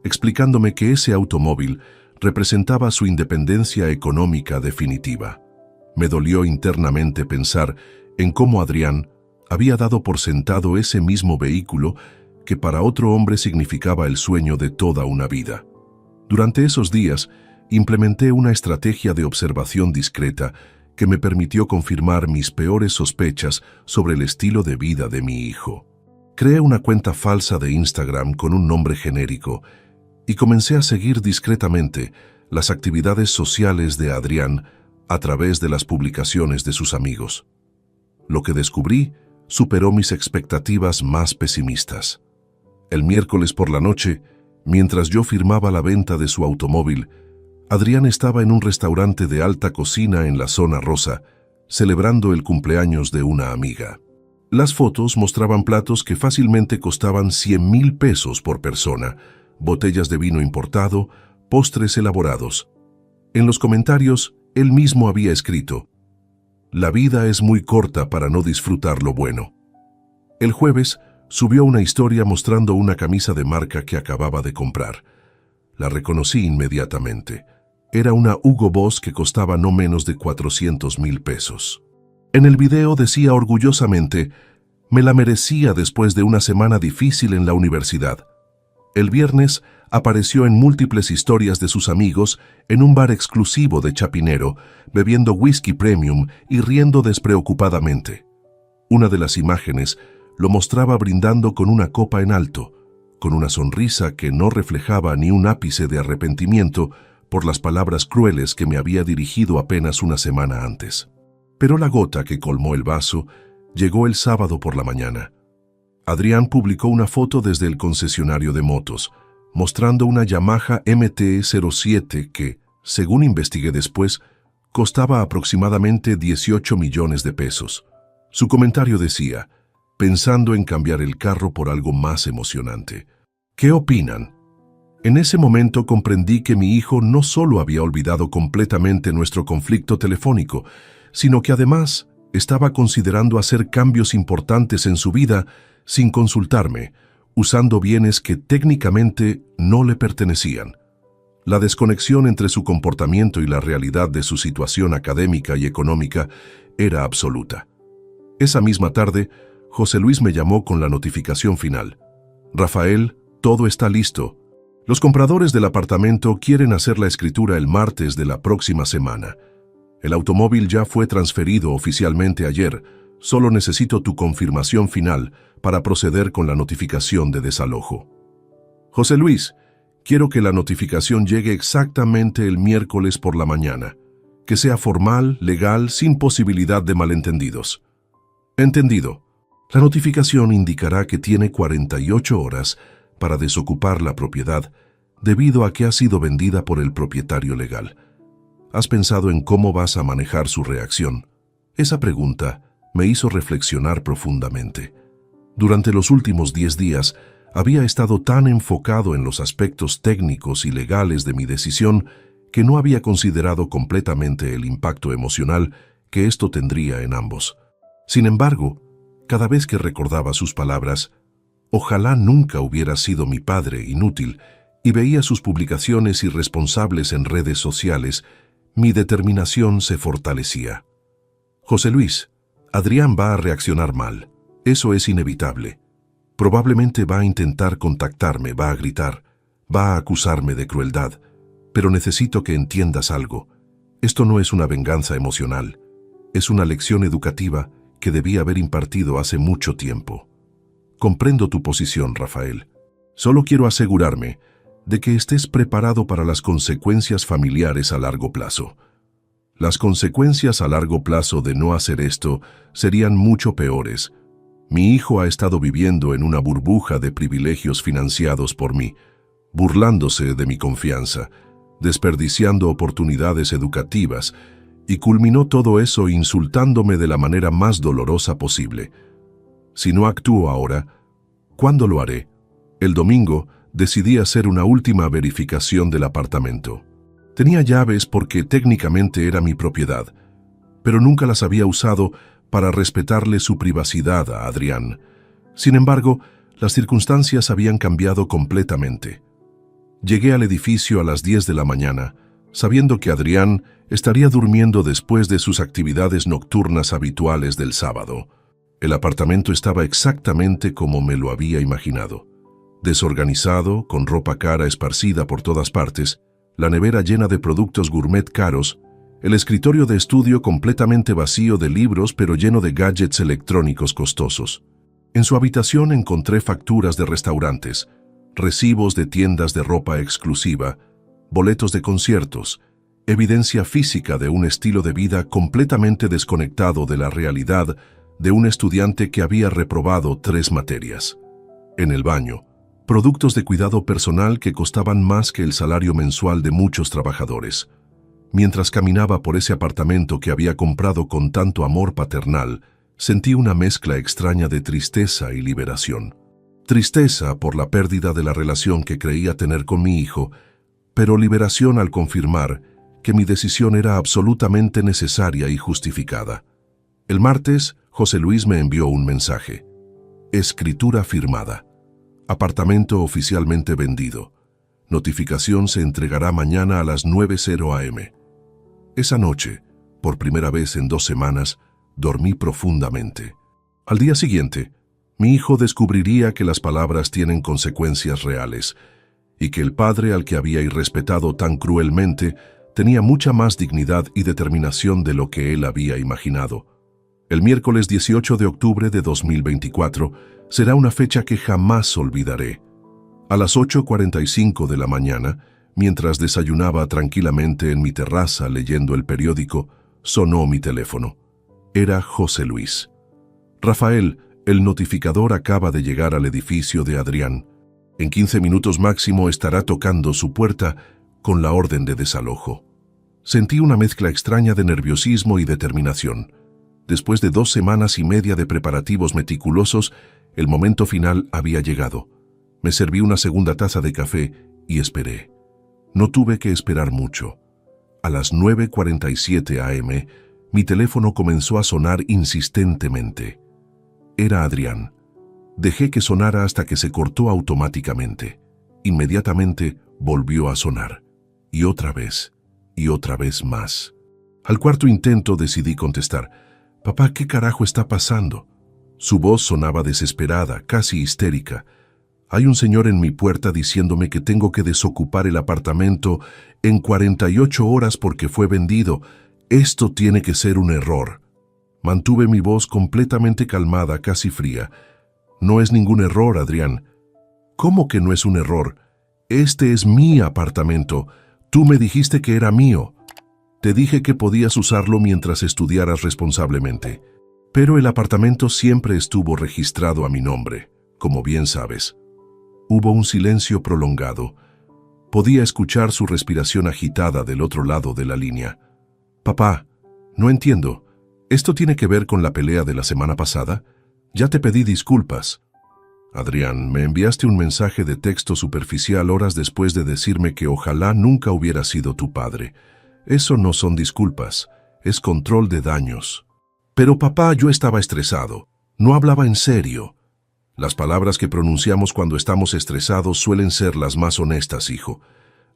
Speaker 1: explicándome que ese automóvil representaba su independencia económica definitiva. Me dolió internamente pensar en cómo Adrián había dado por sentado ese mismo vehículo que para otro hombre significaba el sueño de toda una vida. Durante esos días, implementé una estrategia de observación discreta que me permitió confirmar mis peores sospechas sobre el estilo de vida de mi hijo. Creé una cuenta falsa de Instagram con un nombre genérico y comencé a seguir discretamente las actividades sociales de Adrián a través de las publicaciones de sus amigos. Lo que descubrí superó mis expectativas más pesimistas. El miércoles por la noche, mientras yo firmaba la venta de su automóvil, Adrián estaba en un restaurante de alta cocina en la zona rosa, celebrando el cumpleaños de una amiga. Las fotos mostraban platos que fácilmente costaban 100,000 pesos por persona, botellas de vino importado, postres elaborados. En los comentarios, él mismo había escrito: «La vida es muy corta para no disfrutar lo bueno». El jueves, subió una historia mostrando una camisa de marca que acababa de comprar. La reconocí inmediatamente. Era una Hugo Boss que costaba no menos de 400,000 pesos. En el video decía orgullosamente: «Me la merecía después de una semana difícil en la universidad». El viernes apareció en múltiples historias de sus amigos en un bar exclusivo de Chapinero, bebiendo whisky premium y riendo despreocupadamente. Una de las imágenes lo mostraba brindando con una copa en alto, con una sonrisa que no reflejaba ni un ápice de arrepentimiento por las palabras crueles que me había dirigido apenas una semana antes. Pero la gota que colmó el vaso llegó el sábado por la mañana. Adrián publicó una foto desde el concesionario de motos, mostrando una Yamaha MT-07 que, según investigué después, costaba aproximadamente 18 millones de pesos. Su comentario decía: «Pensando en cambiar el carro por algo más emocionante. ¿Qué opinan?». En ese momento comprendí que mi hijo no solo había olvidado completamente nuestro conflicto telefónico, sino que además estaba considerando hacer cambios importantes en su vida sin consultarme, usando bienes que técnicamente no le pertenecían. La desconexión entre su comportamiento y la realidad de su situación académica y económica era absoluta. Esa misma tarde, José Luis me llamó con la notificación final: «Rafael, todo está listo. Los compradores del apartamento quieren hacer la escritura el martes de la próxima semana. El automóvil ya fue transferido oficialmente ayer. Solo necesito tu confirmación final para proceder con la notificación de desalojo». «José Luis, quiero que la notificación llegue exactamente el miércoles por la mañana. Que sea formal, legal, sin posibilidad de malentendidos». «Entendido. La notificación indicará que tiene 48 horas para desocupar la propiedad debido a que ha sido vendida por el propietario legal. ¿Has pensado en cómo vas a manejar su reacción?». Esa pregunta me hizo reflexionar profundamente. Durante los últimos 10 días había estado tan enfocado en los aspectos técnicos y legales de mi decisión que no había considerado completamente el impacto emocional que esto tendría en ambos. Sin embargo, cada vez que recordaba sus palabras: «Ojalá nunca hubiera sido mi padre inútil», y veía sus publicaciones irresponsables en redes sociales, mi determinación se fortalecía. «José Luis, Adrián va a reaccionar mal. Eso es inevitable. Probablemente va a intentar contactarme, va a gritar, va a acusarme de crueldad, pero necesito que entiendas algo. Esto no es una venganza emocional. Es una lección educativa que debí haber impartido hace mucho tiempo. Comprendo tu posición, Rafael. Solo quiero asegurarme de que estés preparado para las consecuencias familiares a largo plazo. Las consecuencias a largo plazo de no hacer esto serían mucho peores. Mi hijo ha estado viviendo en una burbuja de privilegios financiados por mí, burlándose de mi confianza, desperdiciando oportunidades educativas Y culminó todo eso insultándome de la manera más dolorosa posible. Si no actúo ahora, ¿cuándo lo haré? El domingo decidí hacer una última verificación del apartamento. Tenía llaves porque técnicamente era mi propiedad, pero nunca las había usado para respetarle su privacidad a Adrián. Sin embargo, las circunstancias habían cambiado completamente. Llegué al edificio a las 10 de la mañana, sabiendo que Adrián estaría durmiendo después de sus actividades nocturnas habituales del sábado. El apartamento estaba exactamente como me lo había imaginado. Desorganizado, con ropa cara esparcida por todas partes, la nevera llena de productos gourmet caros, el escritorio de estudio completamente vacío de libros pero lleno de gadgets electrónicos costosos. En su habitación encontré facturas de restaurantes, recibos de tiendas de ropa exclusiva, boletos de conciertos, evidencia física de un estilo de vida completamente desconectado de la realidad de un estudiante que había reprobado 3 materias. En el baño, productos de cuidado personal que costaban más que el salario mensual de muchos trabajadores. Mientras caminaba por ese apartamento que había comprado con tanto amor paternal, sentí una mezcla extraña de tristeza y liberación. Tristeza por la pérdida de la relación que creía tener con mi hijo, pero liberación al confirmar que mi decisión era absolutamente necesaria y justificada. El martes, José Luis me envió un mensaje. Escritura firmada. Apartamento oficialmente vendido. Notificación se entregará mañana a las 9:00 am. Esa noche, por primera vez en 2 semanas, dormí profundamente. Al día siguiente, mi hijo descubriría que las palabras tienen consecuencias reales y que el padre al que había irrespetado tan cruelmente tenía mucha más dignidad y determinación de lo que él había imaginado. El miércoles 18 de octubre de 2024 será una fecha que jamás olvidaré. A las 8:45 de la mañana, mientras desayunaba tranquilamente en mi terraza leyendo el periódico, sonó mi teléfono. Era José Luis. Rafael, el notificador acaba de llegar al edificio de Adrián. En 15 minutos máximo estará tocando su puerta con la orden de desalojo. Sentí una mezcla extraña de nerviosismo y determinación. Después de 2 semanas y media de preparativos meticulosos, el momento final había llegado. Me serví una segunda taza de café y esperé. No tuve que esperar mucho. A las 9:47 am, mi teléfono comenzó a sonar insistentemente. Era Adrián. Dejé que sonara hasta que se cortó automáticamente. Inmediatamente volvió a sonar. Y otra vez más. Al cuarto intento decidí contestar. «Papá, ¿qué carajo está pasando?» Su voz sonaba desesperada, casi histérica. «Hay un señor en mi puerta diciéndome que tengo que desocupar el apartamento en 48 horas porque fue vendido. Esto tiene que ser un error». Mantuve mi voz completamente calmada, casi fría. «No es ningún error, Adrián». «¿Cómo que no es un error? Este es mi apartamento. Tú me dijiste que era mío. Te dije que podías usarlo mientras estudiaras responsablemente. Pero el apartamento siempre estuvo registrado a mi nombre, como bien sabes». Hubo un silencio prolongado. Podía escuchar su respiración agitada del otro lado de la línea. «Papá, no entiendo. ¿Esto tiene que ver con la pelea de la semana pasada? Ya te pedí disculpas». «Adrián, me enviaste un mensaje de texto superficial horas después de decirme que ojalá nunca hubiera sido tu padre. Eso no son disculpas, es control de daños». «Pero papá, yo estaba estresado. No hablaba en serio». «Las palabras que pronunciamos cuando estamos estresados suelen ser las más honestas, hijo.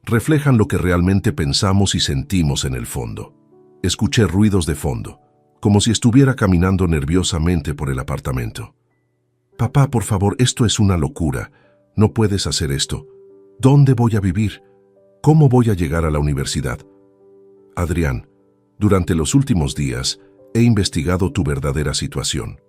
Speaker 1: Reflejan lo que realmente pensamos y sentimos en el fondo». Escuché ruidos de fondo, como si estuviera caminando nerviosamente por el apartamento. «Papá, por favor, esto es una locura. No puedes hacer esto. ¿Dónde voy a vivir? ¿Cómo voy a llegar a la universidad?» «Adrián, durante los últimos días he investigado tu verdadera situación.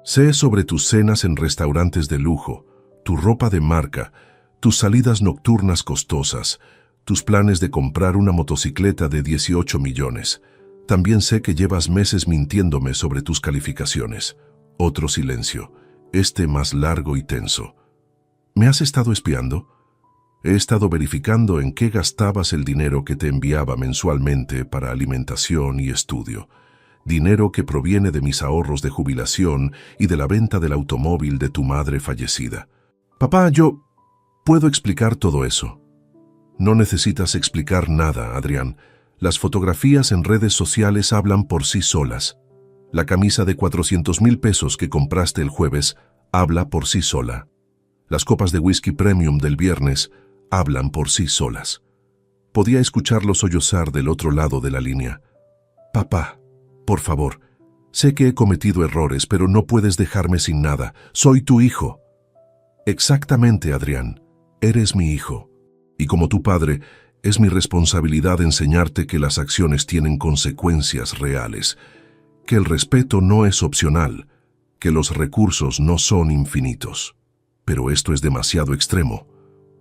Speaker 1: Sé sobre tus cenas en restaurantes de lujo, tu ropa de marca, tus salidas nocturnas costosas, tus planes de comprar una motocicleta de 18 millones. También sé que llevas meses mintiéndome sobre tus calificaciones». Otro silencio, este más largo y tenso. «¿Me has estado espiando?» He estado verificando en qué gastabas el dinero que te enviaba mensualmente para alimentación y estudio. Dinero que proviene de mis ahorros de jubilación y de la venta del automóvil de tu madre fallecida. Papá, yo puedo explicar todo eso. No necesitas explicar nada, Adrián. Las fotografías en redes sociales hablan por sí solas. La camisa de 400,000 pesos que compraste el jueves habla por sí sola. Las copas de whisky premium del viernes hablan por sí solas. Podía escucharlo sollozar del otro lado de la línea. Papá, por favor, sé que he cometido errores, pero no puedes dejarme sin nada. Soy tu hijo. Exactamente, Adrián. Eres mi hijo. Y como tu padre, es mi responsabilidad enseñarte que las acciones tienen consecuencias reales, que el respeto no es opcional, que los recursos no son infinitos. Pero esto es demasiado extremo.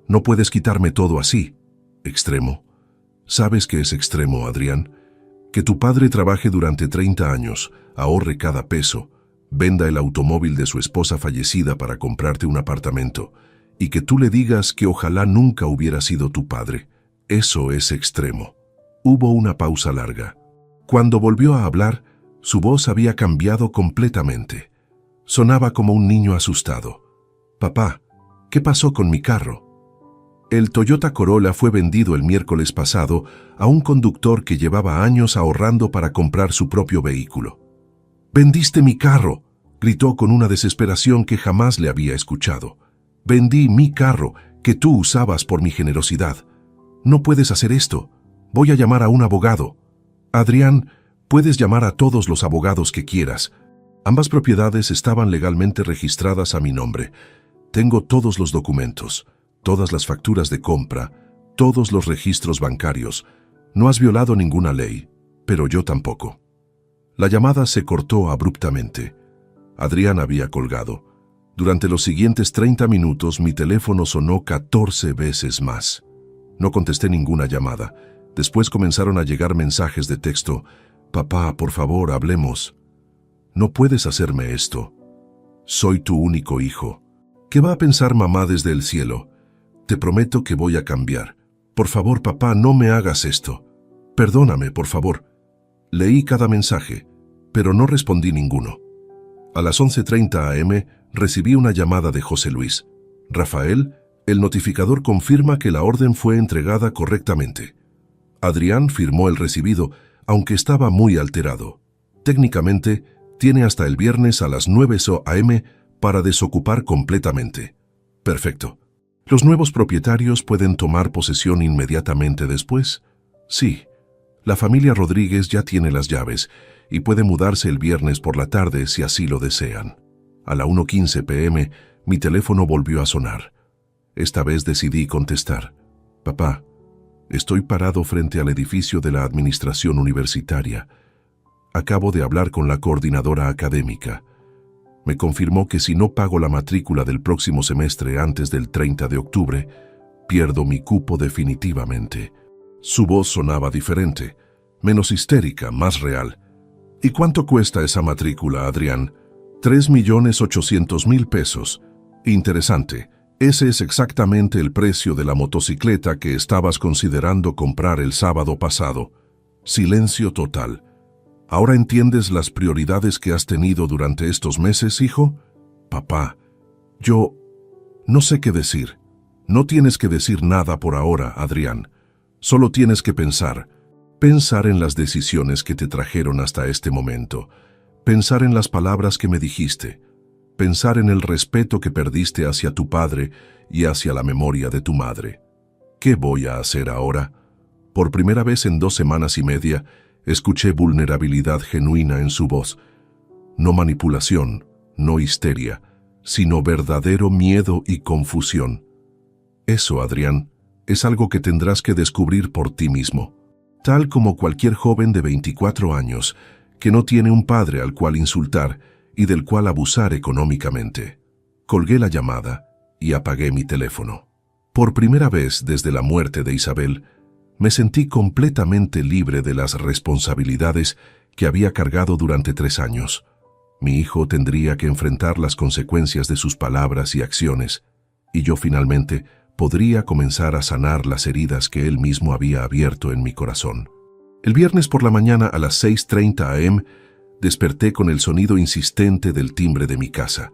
Speaker 1: No puedes quitarme todo así. ¿Extremo? ¿Sabes qué es extremo, Adrián? Que tu padre trabaje durante 30 años, ahorre cada peso, venda el automóvil de su esposa fallecida para comprarte un apartamento, y que tú le digas que ojalá nunca hubiera sido tu padre. Eso es extremo. Hubo una pausa larga. Cuando volvió a hablar, su voz había cambiado completamente. Sonaba como un niño asustado. Papá, ¿qué pasó con mi carro? El Toyota Corolla fue vendido el miércoles pasado a un conductor que llevaba años ahorrando para comprar su propio vehículo. «¡Vendiste mi carro!», gritó con una desesperación que jamás le había escuchado. «Vendí mi carro, que tú usabas por mi generosidad. No puedes hacer esto. Voy a llamar a un abogado». «Adrián, puedes llamar a todos los abogados que quieras. Ambas propiedades estaban legalmente registradas a mi nombre. Tengo todos los documentos, todas las facturas de compra, todos los registros bancarios. No has violado ninguna ley, pero yo tampoco». La llamada se cortó abruptamente. Adrián había colgado. Durante los siguientes 30 minutos mi teléfono sonó 14 veces más. No contesté ninguna llamada. Después comenzaron a llegar mensajes de texto. «Papá, por favor, hablemos». «No puedes hacerme esto. Soy tu único hijo. ¿Qué va a pensar mamá desde el cielo? Te prometo que voy a cambiar. Por favor, papá, no me hagas esto. Perdóname, por favor». Leí cada mensaje, pero no respondí ninguno. A las 11:30 am recibí una llamada de José Luis. «Rafael, el notificador confirma que la orden fue entregada correctamente». Adrián firmó el recibido, aunque estaba muy alterado. Técnicamente, tiene hasta el viernes a las 9 am para desocupar completamente. Perfecto. ¿Los nuevos propietarios pueden tomar posesión inmediatamente después? Sí. La familia Rodríguez ya tiene las llaves y puede mudarse el viernes por la tarde si así lo desean. A la 1:15 p.m. mi teléfono volvió a sonar. Esta vez decidí contestar. «Papá, estoy parado frente al edificio de la administración universitaria. Acabo de hablar con la coordinadora académica. Me confirmó que si no pago la matrícula del próximo semestre antes del 30 de octubre, pierdo mi cupo definitivamente». Su voz sonaba diferente, menos histérica, más real. «¿Y cuánto cuesta esa matrícula, Adrián?» 3,800,000 pesos. Interesante. Ese es exactamente el precio de la motocicleta que estabas considerando comprar el sábado pasado. Silencio total. ¿Ahora entiendes las prioridades que has tenido durante estos meses, hijo? Papá, yo no sé qué decir. No tienes que decir nada por ahora, Adrián. Solo tienes que pensar en las decisiones que te trajeron hasta este momento, pensar en las palabras que me dijiste, pensar en el respeto que perdiste hacia tu padre y hacia la memoria de tu madre. ¿Qué voy a hacer ahora? Por primera vez en 2 semanas y media, escuché vulnerabilidad genuina en su voz. No manipulación, no histeria, sino verdadero miedo y confusión. Eso, Adrián, es algo que tendrás que descubrir por ti mismo. Tal como cualquier joven de 24 años que no tiene un padre al cual insultar y del cual abusar económicamente. Colgué la llamada y apagué mi teléfono. Por primera vez desde la muerte de Isabel, me sentí completamente libre de las responsabilidades que había cargado durante 3 años. Mi hijo tendría que enfrentar las consecuencias de sus palabras y acciones, y yo finalmente podría comenzar a sanar las heridas que él mismo había abierto en mi corazón. El viernes por la mañana a las 6:30 am, desperté con el sonido insistente del timbre de mi casa.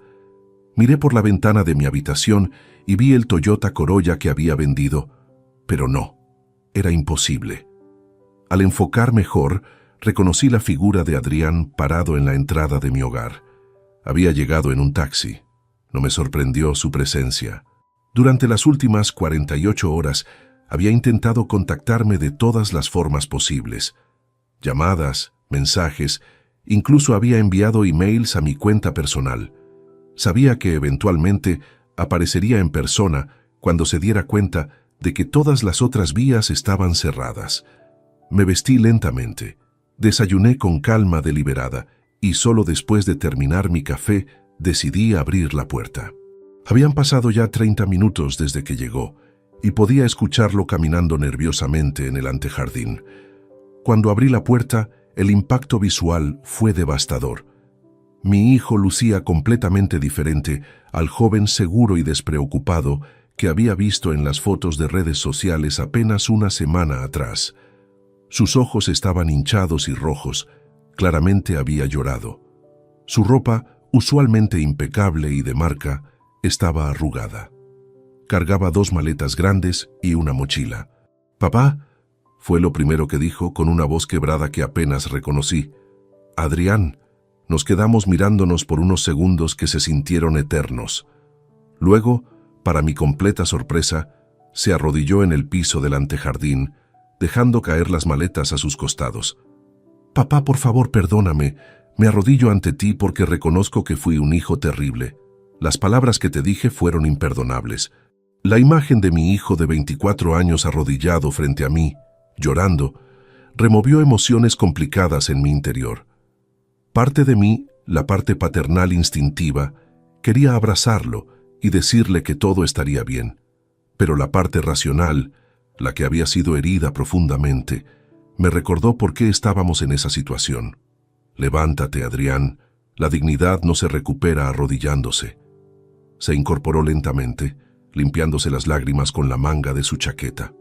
Speaker 1: Miré por la ventana de mi habitación y vi el Toyota Corolla que había vendido, pero no, era imposible. Al enfocar mejor, reconocí la figura de Adrián parado en la entrada de mi hogar. Había llegado en un taxi. No me sorprendió su presencia. Durante las últimas 48 horas, había intentado contactarme de todas las formas posibles. Llamadas, mensajes, incluso había enviado emails a mi cuenta personal. Sabía que eventualmente aparecería en persona cuando se diera cuenta de que todas las otras vías estaban cerradas. Me vestí lentamente, desayuné con calma deliberada y solo después de terminar mi café decidí abrir la puerta. Habían pasado ya 30 minutos desde que llegó y podía escucharlo caminando nerviosamente en el antejardín. Cuando abrí la puerta, el impacto visual fue devastador. Mi hijo lucía completamente diferente al joven seguro y despreocupado que había visto en las fotos de redes sociales apenas una semana atrás. Sus ojos estaban hinchados y rojos, claramente había llorado. Su ropa, usualmente impecable y de marca, estaba arrugada. Cargaba 2 maletas grandes y una mochila. «Papá», fue lo primero que dijo con una voz quebrada que apenas reconocí. «Adrián». Nos quedamos mirándonos por unos segundos que se sintieron eternos. Luego, para mi completa sorpresa, se arrodilló en el piso del antejardín, dejando caer las maletas a sus costados. «Papá, por favor, perdóname. Me arrodillo ante ti porque reconozco que fui un hijo terrible. Las palabras que te dije fueron imperdonables». La imagen de mi hijo de 24 años arrodillado frente a mí, llorando, removió emociones complicadas en mi interior. Parte de mí, la parte paternal instintiva, quería abrazarlo y decirle que todo estaría bien. Pero la parte racional, la que había sido herida profundamente, me recordó por qué estábamos en esa situación. «Levántate, Adrián. La dignidad no se recupera arrodillándose». Se incorporó lentamente, limpiándose las lágrimas con la manga de su chaqueta.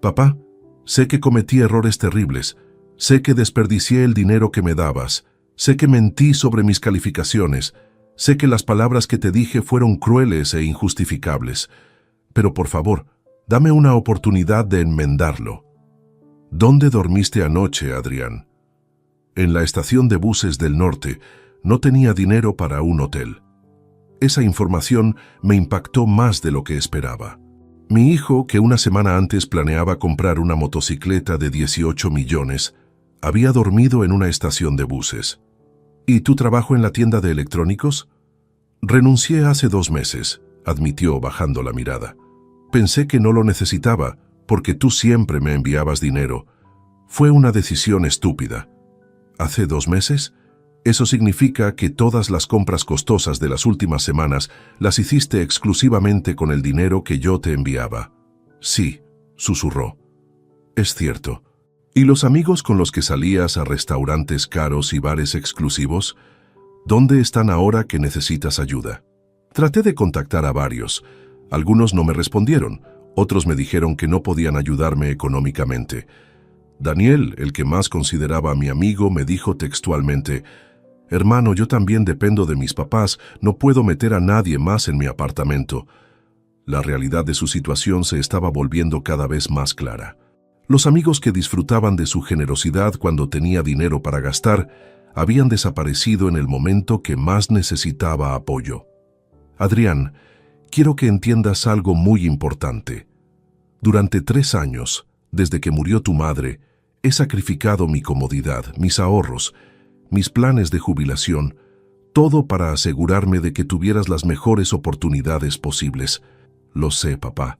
Speaker 1: «Papá, sé que cometí errores terribles. Sé que desperdicié el dinero que me dabas. Sé que mentí sobre mis calificaciones. Sé que las palabras que te dije fueron crueles e injustificables. Pero por favor, dame una oportunidad de enmendarlo». «¿Dónde dormiste anoche, Adrián?» «En la estación de buses del norte. No tenía dinero para un hotel». Esa información me impactó más de lo que esperaba. Mi hijo, que una semana antes planeaba comprar una motocicleta de 18 millones, había dormido en una estación de buses. «¿Y tu trabajo en la tienda de electrónicos?» «Renuncié hace 2 meses», admitió bajando la mirada. «Pensé que no lo necesitaba, porque tú siempre me enviabas dinero. Fue una decisión estúpida». «¿Hace 2 meses?» «Eso significa que todas las compras costosas de las últimas semanas las hiciste exclusivamente con el dinero que yo te enviaba». «Sí», susurró. «Es cierto». «¿Y los amigos con los que salías a restaurantes caros y bares exclusivos? ¿Dónde están ahora que necesitas ayuda?» Traté de contactar a varios. Algunos no me respondieron, otros me dijeron que no podían ayudarme económicamente. Daniel, el que más consideraba a mi amigo, me dijo textualmente: «Hermano, yo también dependo de mis papás, no puedo meter a nadie más en mi apartamento». La realidad de su situación se estaba volviendo cada vez más clara. Los amigos que disfrutaban de su generosidad cuando tenía dinero para gastar habían desaparecido en el momento que más necesitaba apoyo. «Adrián, quiero que entiendas algo muy importante. Durante 3 años, desde que murió tu madre, he sacrificado mi comodidad, mis ahorros, mis planes de jubilación, todo para asegurarme de que tuvieras las mejores oportunidades posibles. Lo sé, papá,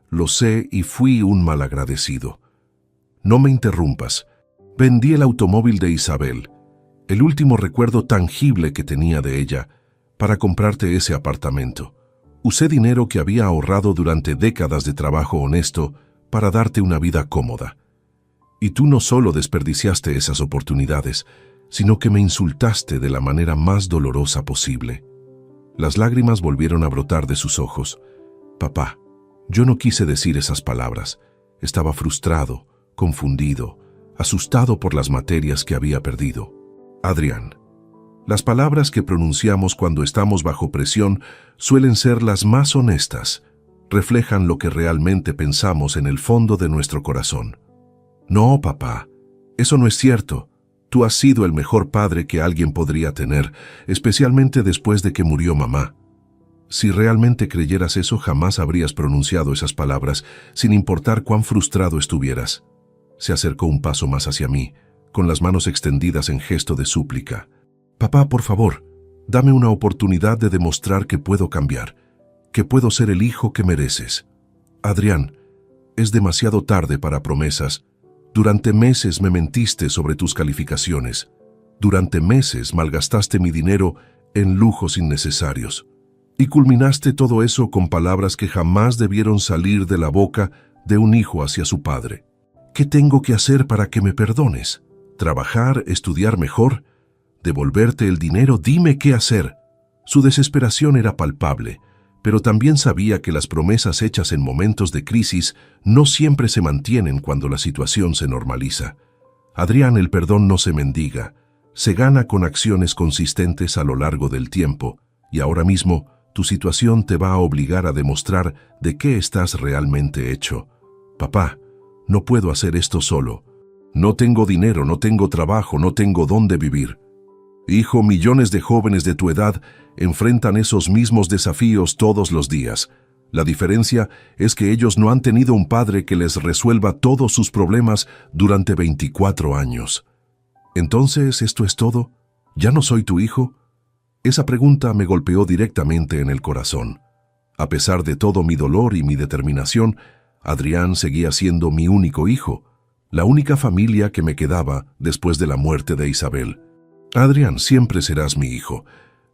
Speaker 1: lo sé y fui un malagradecido. No me interrumpas. Vendí el automóvil de Isabel, el último recuerdo tangible que tenía de ella, para comprarte ese apartamento. Usé dinero que había ahorrado durante décadas de trabajo honesto para darte una vida cómoda. Y tú no solo desperdiciaste esas oportunidades, sino que me insultaste de la manera más dolorosa posible». Las lágrimas volvieron a brotar de sus ojos. «Papá, Yo no quise decir esas palabras. Estaba frustrado, confundido, asustado por las materias que había perdido. Adrián, las palabras que pronunciamos cuando estamos bajo presión suelen ser las más honestas. Reflejan lo que realmente pensamos en el fondo de nuestro corazón. No, papá, eso no es cierto. Tú has sido el mejor padre que alguien podría tener, especialmente después de que murió mamá. Si realmente creyeras eso, jamás habrías pronunciado esas palabras, sin importar cuán frustrado estuvieras. Se acercó un paso más hacia mí, con las manos extendidas en gesto de súplica. Papá, por favor, dame una oportunidad de demostrar que puedo cambiar, que puedo ser el hijo que mereces. Adrián, es demasiado tarde para promesas. Durante meses me mentiste sobre tus calificaciones. Durante meses malgastaste mi dinero en lujos innecesarios. Y culminaste todo eso con palabras que jamás debieron salir de la boca de un hijo hacia su padre. ¿Qué tengo que hacer para que me perdones? ¿Trabajar, estudiar mejor? ¿Devolverte el dinero? Dime qué hacer. Su desesperación era palpable, pero también sabía que las promesas hechas en momentos de crisis no siempre se mantienen cuando la situación se normaliza. Adrián, el perdón no se mendiga, se gana con acciones consistentes a lo largo del tiempo, y ahora mismo tu situación te va a obligar a demostrar de qué estás realmente hecho. Papá, no puedo hacer esto solo. No tengo dinero, no tengo trabajo, no tengo dónde vivir. Hijo, millones de jóvenes de tu edad enfrentan esos mismos desafíos todos los días. La diferencia es que ellos no han tenido un padre que les resuelva todos sus problemas durante 24 años. Entonces, ¿esto es todo? ¿Ya no soy tu hijo? Esa pregunta me golpeó directamente en el corazón. A pesar de todo mi dolor y mi determinación, Adrián seguía siendo mi único hijo, la única familia que me quedaba después de la muerte de Isabel. Adrián, siempre serás mi hijo,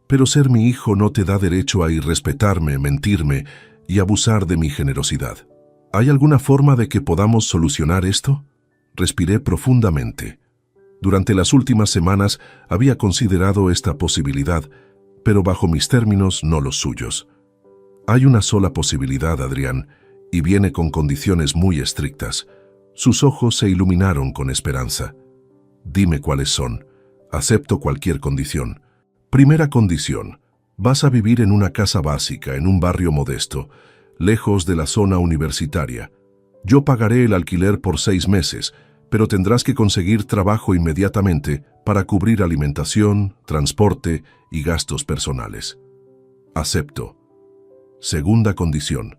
Speaker 1: pero ser mi hijo no te da derecho a irrespetarme, mentirme y abusar de mi generosidad. ¿Hay alguna forma de que podamos solucionar esto? Respiré profundamente. Durante las últimas semanas había considerado esta posibilidad, pero bajo mis términos, no los suyos. Hay una sola posibilidad, Adrián, y viene con condiciones muy estrictas. Sus ojos se iluminaron con esperanza. Dime cuáles son. Acepto cualquier condición. Primera condición. Vas a vivir en una casa básica, en un barrio modesto, lejos de la zona universitaria. Yo pagaré el alquiler por 6 meses, pero tendrás que conseguir trabajo inmediatamente para cubrir alimentación, transporte y gastos personales. Acepto. Segunda condición.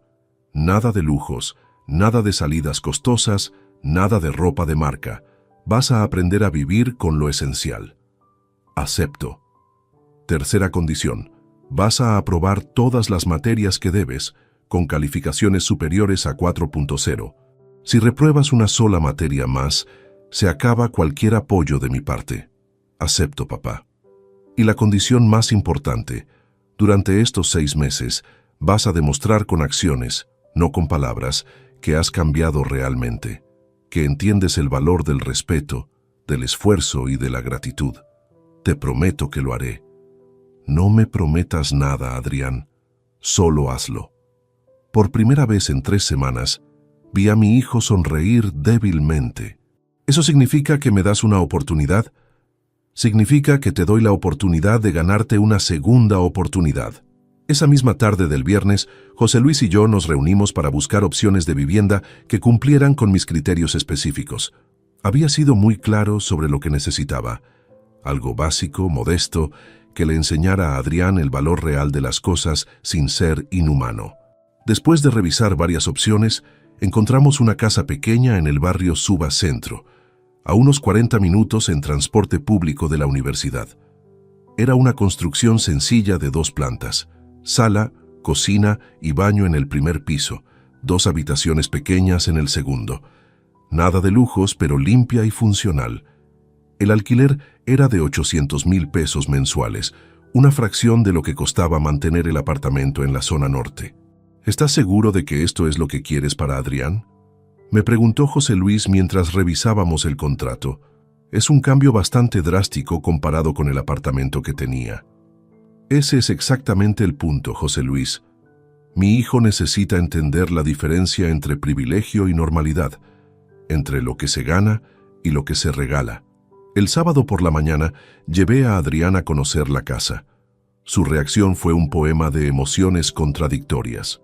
Speaker 1: Nada de lujos, nada de salidas costosas, nada de ropa de marca. Vas a aprender a vivir con lo esencial. Acepto. Tercera condición. Vas a aprobar todas las materias que debes, con calificaciones superiores a 4.0. Si repruebas una sola materia más, se acaba cualquier apoyo de mi parte. Acepto, papá. Y la condición más importante, durante estos 6 meses, vas a demostrar con acciones, no con palabras, que has cambiado realmente, que entiendes el valor del respeto, del esfuerzo y de la gratitud. Te prometo que lo haré. No me prometas nada, Adrián. Solo hazlo. Por primera vez en 3 semanas, vi a mi hijo sonreír débilmente. ¿Eso significa que me das una oportunidad? Significa que te doy la oportunidad de ganarte una segunda oportunidad. Esa misma tarde del viernes, José Luis y yo nos reunimos para buscar opciones de vivienda que cumplieran con mis criterios específicos. Había sido muy claro sobre lo que necesitaba. Algo básico, modesto, que le enseñara a Adrián el valor real de las cosas sin ser inhumano. Después de revisar varias opciones, encontramos una casa pequeña en el barrio Suba Centro, a unos 40 minutos en transporte público de la universidad. Era una construcción sencilla de 2 plantas, sala, cocina y baño en el primer piso, 2 habitaciones pequeñas en el segundo. Nada de lujos, pero limpia y funcional. El alquiler era de 800,000 pesos mensuales, una fracción de lo que costaba mantener el apartamento en la zona norte. ¿Estás seguro de que esto es lo que quieres para Adrián?, me preguntó José Luis mientras revisábamos el contrato. Es un cambio bastante drástico comparado con el apartamento que tenía. Ese es exactamente el punto, José Luis. Mi hijo necesita entender la diferencia entre privilegio y normalidad, entre lo que se gana y lo que se regala. El sábado por la mañana llevé a Adrián a conocer la casa. Su reacción fue un poema de emociones contradictorias.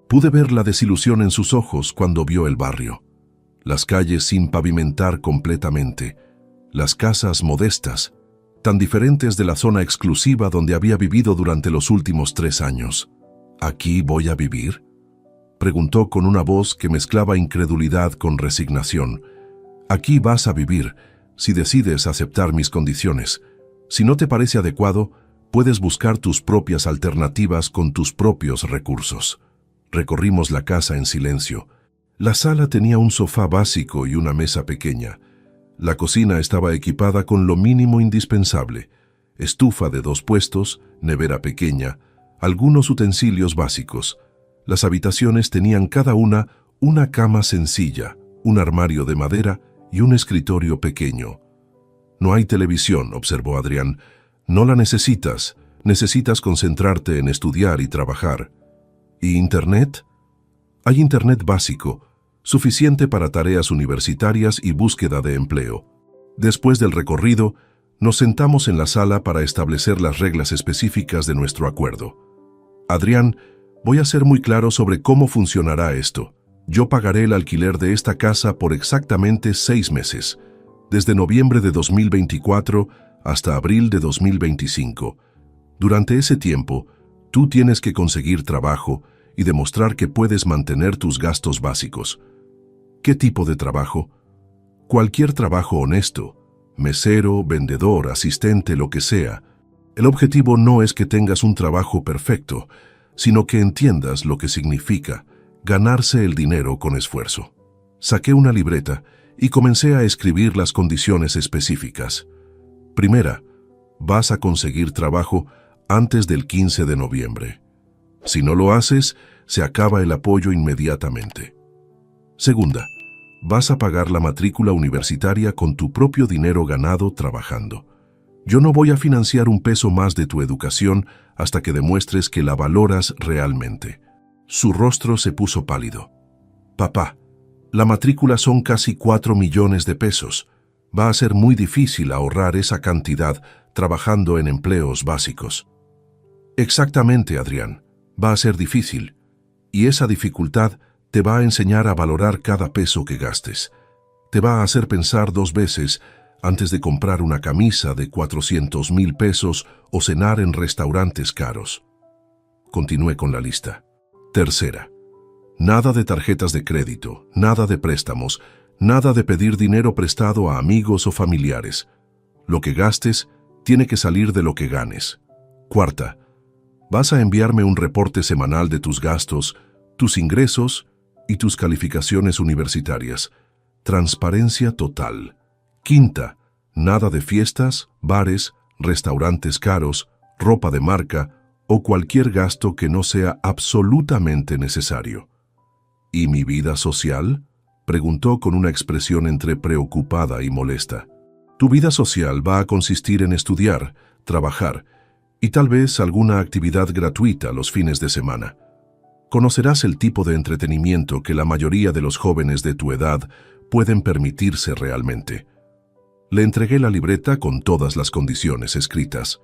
Speaker 1: Pude ver la desilusión en sus ojos cuando vio el barrio. Las calles sin pavimentar completamente, las casas modestas, tan diferentes de la zona exclusiva donde había vivido durante los últimos 3 años. ¿Aquí voy a vivir?, preguntó con una voz que mezclaba incredulidad con resignación. Aquí vas a vivir, si decides aceptar mis condiciones. Si no te parece adecuado, puedes buscar tus propias alternativas con tus propios recursos. Recorrimos la casa en silencio. La sala tenía un sofá básico y una mesa pequeña. La cocina estaba equipada con lo mínimo indispensable: estufa de 2 puestos, nevera pequeña, algunos utensilios básicos. Las habitaciones tenían cada una cama sencilla, un armario de madera y un escritorio pequeño. No hay televisión, observó Adrián. No la necesitas. Necesitas concentrarte en estudiar y trabajar. ¿Y internet? Hay internet básico, suficiente para tareas universitarias y búsqueda de empleo. Después del recorrido, nos sentamos en la sala para establecer las reglas específicas de nuestro acuerdo. Adrián, voy a ser muy claro sobre cómo funcionará esto. Yo pagaré el alquiler de esta casa por exactamente 6 meses, desde noviembre de 2024 hasta abril de 2025. Durante ese tiempo, tú tienes que conseguir trabajo y demostrar que puedes mantener tus gastos básicos. ¿Qué tipo de trabajo? Cualquier trabajo honesto, mesero, vendedor, asistente, lo que sea. El objetivo no es que tengas un trabajo perfecto, sino que entiendas lo que significa ganarse el dinero con esfuerzo. Saqué una libreta y comencé a escribir las condiciones específicas. Primera, vas a conseguir trabajo antes del 15 de noviembre. Si no lo haces, se acaba el apoyo inmediatamente. Segunda, vas a pagar la matrícula universitaria con tu propio dinero ganado trabajando. Yo no voy a financiar un peso más de tu educación hasta que demuestres que la valoras realmente. Su rostro se puso pálido. Papá, la matrícula son casi 4 millones de pesos. Va a ser muy difícil ahorrar esa cantidad trabajando en empleos básicos. Exactamente, Adrián. Va a ser difícil. Y esa dificultad te va a enseñar a valorar cada peso que gastes. Te va a hacer pensar 2 veces antes de comprar una camisa de 400,000 pesos o cenar en restaurantes caros. Continué con la lista. Tercera, nada de tarjetas de crédito, nada de préstamos, nada de pedir dinero prestado a amigos o familiares. Lo que gastes tiene que salir de lo que ganes. Cuarta, vas a enviarme un reporte semanal de tus gastos, tus ingresos y tus calificaciones universitarias. Transparencia total. Quinta, nada de fiestas, bares, restaurantes caros, ropa de marca o cualquier gasto que no sea absolutamente necesario. ¿Y mi vida social?, preguntó con una expresión entre preocupada y molesta. Tu vida social va a consistir en estudiar, trabajar y tal vez alguna actividad gratuita los fines de semana. Conocerás el tipo de entretenimiento que la mayoría de los jóvenes de tu edad pueden permitirse realmente. Le entregué la libreta con todas las condiciones escritas.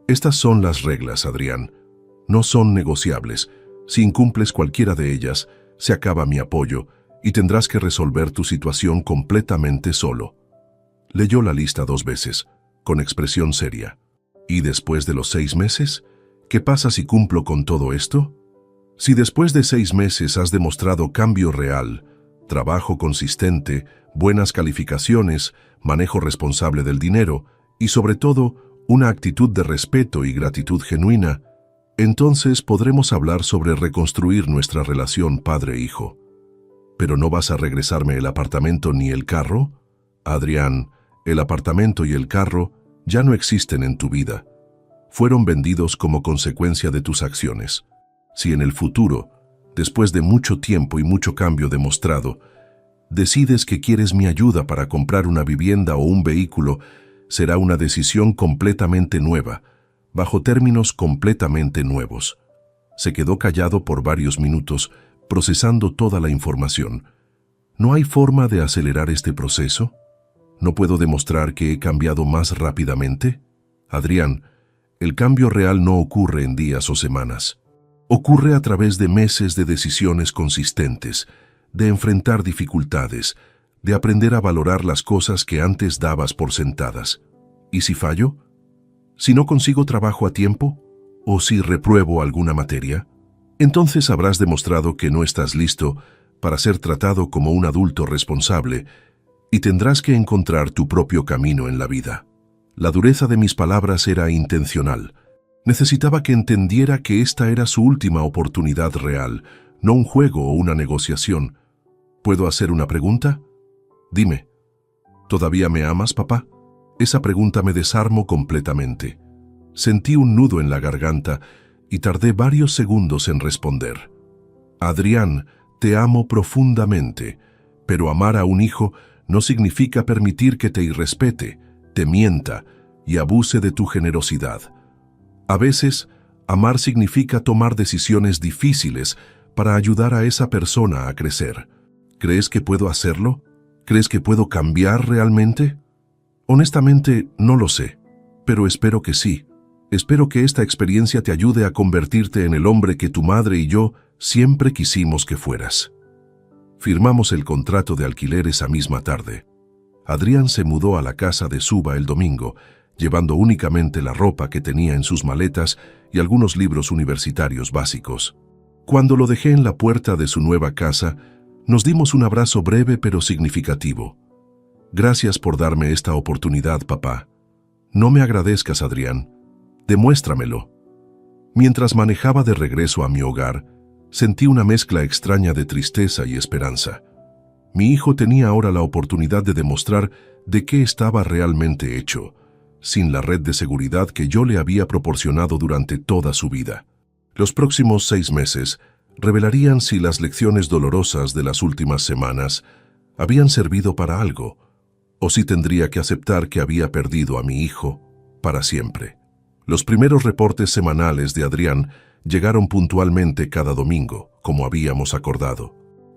Speaker 1: Estas son las reglas, Adrián. No son negociables. Si incumples cualquiera de ellas, se acaba mi apoyo y tendrás que resolver tu situación completamente solo. Leyó la lista 2 veces, con expresión seria. ¿Y después de los 6 meses? ¿Qué pasa si cumplo con todo esto? Si después de 6 meses has demostrado cambio real, trabajo consistente, buenas calificaciones, manejo responsable del dinero y sobre todo una actitud de respeto y gratitud genuina, entonces podremos hablar sobre reconstruir nuestra relación padre-hijo. ¿Pero no vas a regresarme el apartamento ni el carro? Adrián, el apartamento y el carro ya no existen en tu vida. Fueron vendidos como consecuencia de tus acciones. Si en el futuro, después de mucho tiempo y mucho cambio demostrado, decides que quieres mi ayuda para comprar una vivienda o un vehículo, será una decisión completamente nueva, bajo términos completamente nuevos. Se quedó callado por varios minutos, procesando toda la información. ¿No hay forma de acelerar este proceso? ¿No puedo demostrar que he cambiado más rápidamente? Adrián, el cambio real no ocurre en días o semanas. Ocurre a través de meses de decisiones consistentes, de enfrentar dificultades, de aprender a valorar las cosas que antes dabas por sentadas. ¿Y si fallo? ¿Si no consigo trabajo a tiempo? ¿O si repruebo alguna materia? Entonces habrás demostrado que no estás listo para ser tratado como un adulto responsable y tendrás que encontrar tu propio camino en la vida. La dureza de mis palabras era intencional. Necesitaba que entendiera que esta era su última oportunidad real, no un juego o una negociación. ¿Puedo hacer una pregunta? Dime, ¿todavía me amas, papá? Esa pregunta me desarmó completamente. Sentí un nudo en la garganta y tardé varios segundos en responder. Adrián, te amo profundamente, pero amar a un hijo no significa permitir que te irrespete, te mienta y abuse de tu generosidad. A veces, amar significa tomar decisiones difíciles para ayudar a esa persona a crecer. ¿Crees que puedo hacerlo? ¿Crees que puedo cambiar realmente? Honestamente, no lo sé, pero espero que sí. Espero que esta experiencia te ayude a convertirte en el hombre que tu madre y yo siempre quisimos que fueras. Firmamos el contrato de alquiler esa misma tarde. Adrián se mudó a la casa de Suba el domingo, llevando únicamente la ropa que tenía en sus maletas y algunos libros universitarios básicos. Cuando lo dejé en la puerta de su nueva casa, nos dimos un abrazo breve pero significativo. Gracias por darme esta oportunidad, papá. No me agradezcas, Adrián. Demuéstramelo. Mientras manejaba de regreso a mi hogar, sentí una mezcla extraña de tristeza y esperanza. Mi hijo tenía ahora la oportunidad de demostrar de qué estaba realmente hecho, sin la red de seguridad que yo le había proporcionado durante toda su vida. Los próximos 6 meses revelarían si las lecciones dolorosas de las últimas semanas habían servido para algo, o si tendría que aceptar que había perdido a mi hijo para siempre. Los primeros reportes semanales de Adrián llegaron puntualmente cada domingo, como habíamos acordado.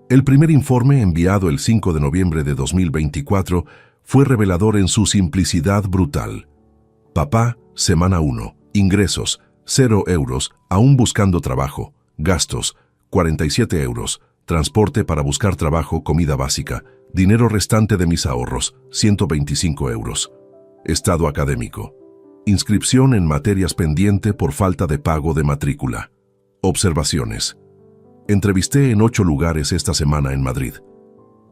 Speaker 1: El primer informe, enviado el 5 de noviembre de 2024, fue revelador en su simplicidad brutal. Papá, semana 1. Ingresos, 0 euros, aún buscando trabajo. Gastos, 47 euros. Transporte para buscar trabajo, comida básica. Dinero restante de mis ahorros, 125 euros. Estado académico. Inscripción en materias pendiente por falta de pago de matrícula. Observaciones. Entrevisté en 8 lugares esta semana en Madrid.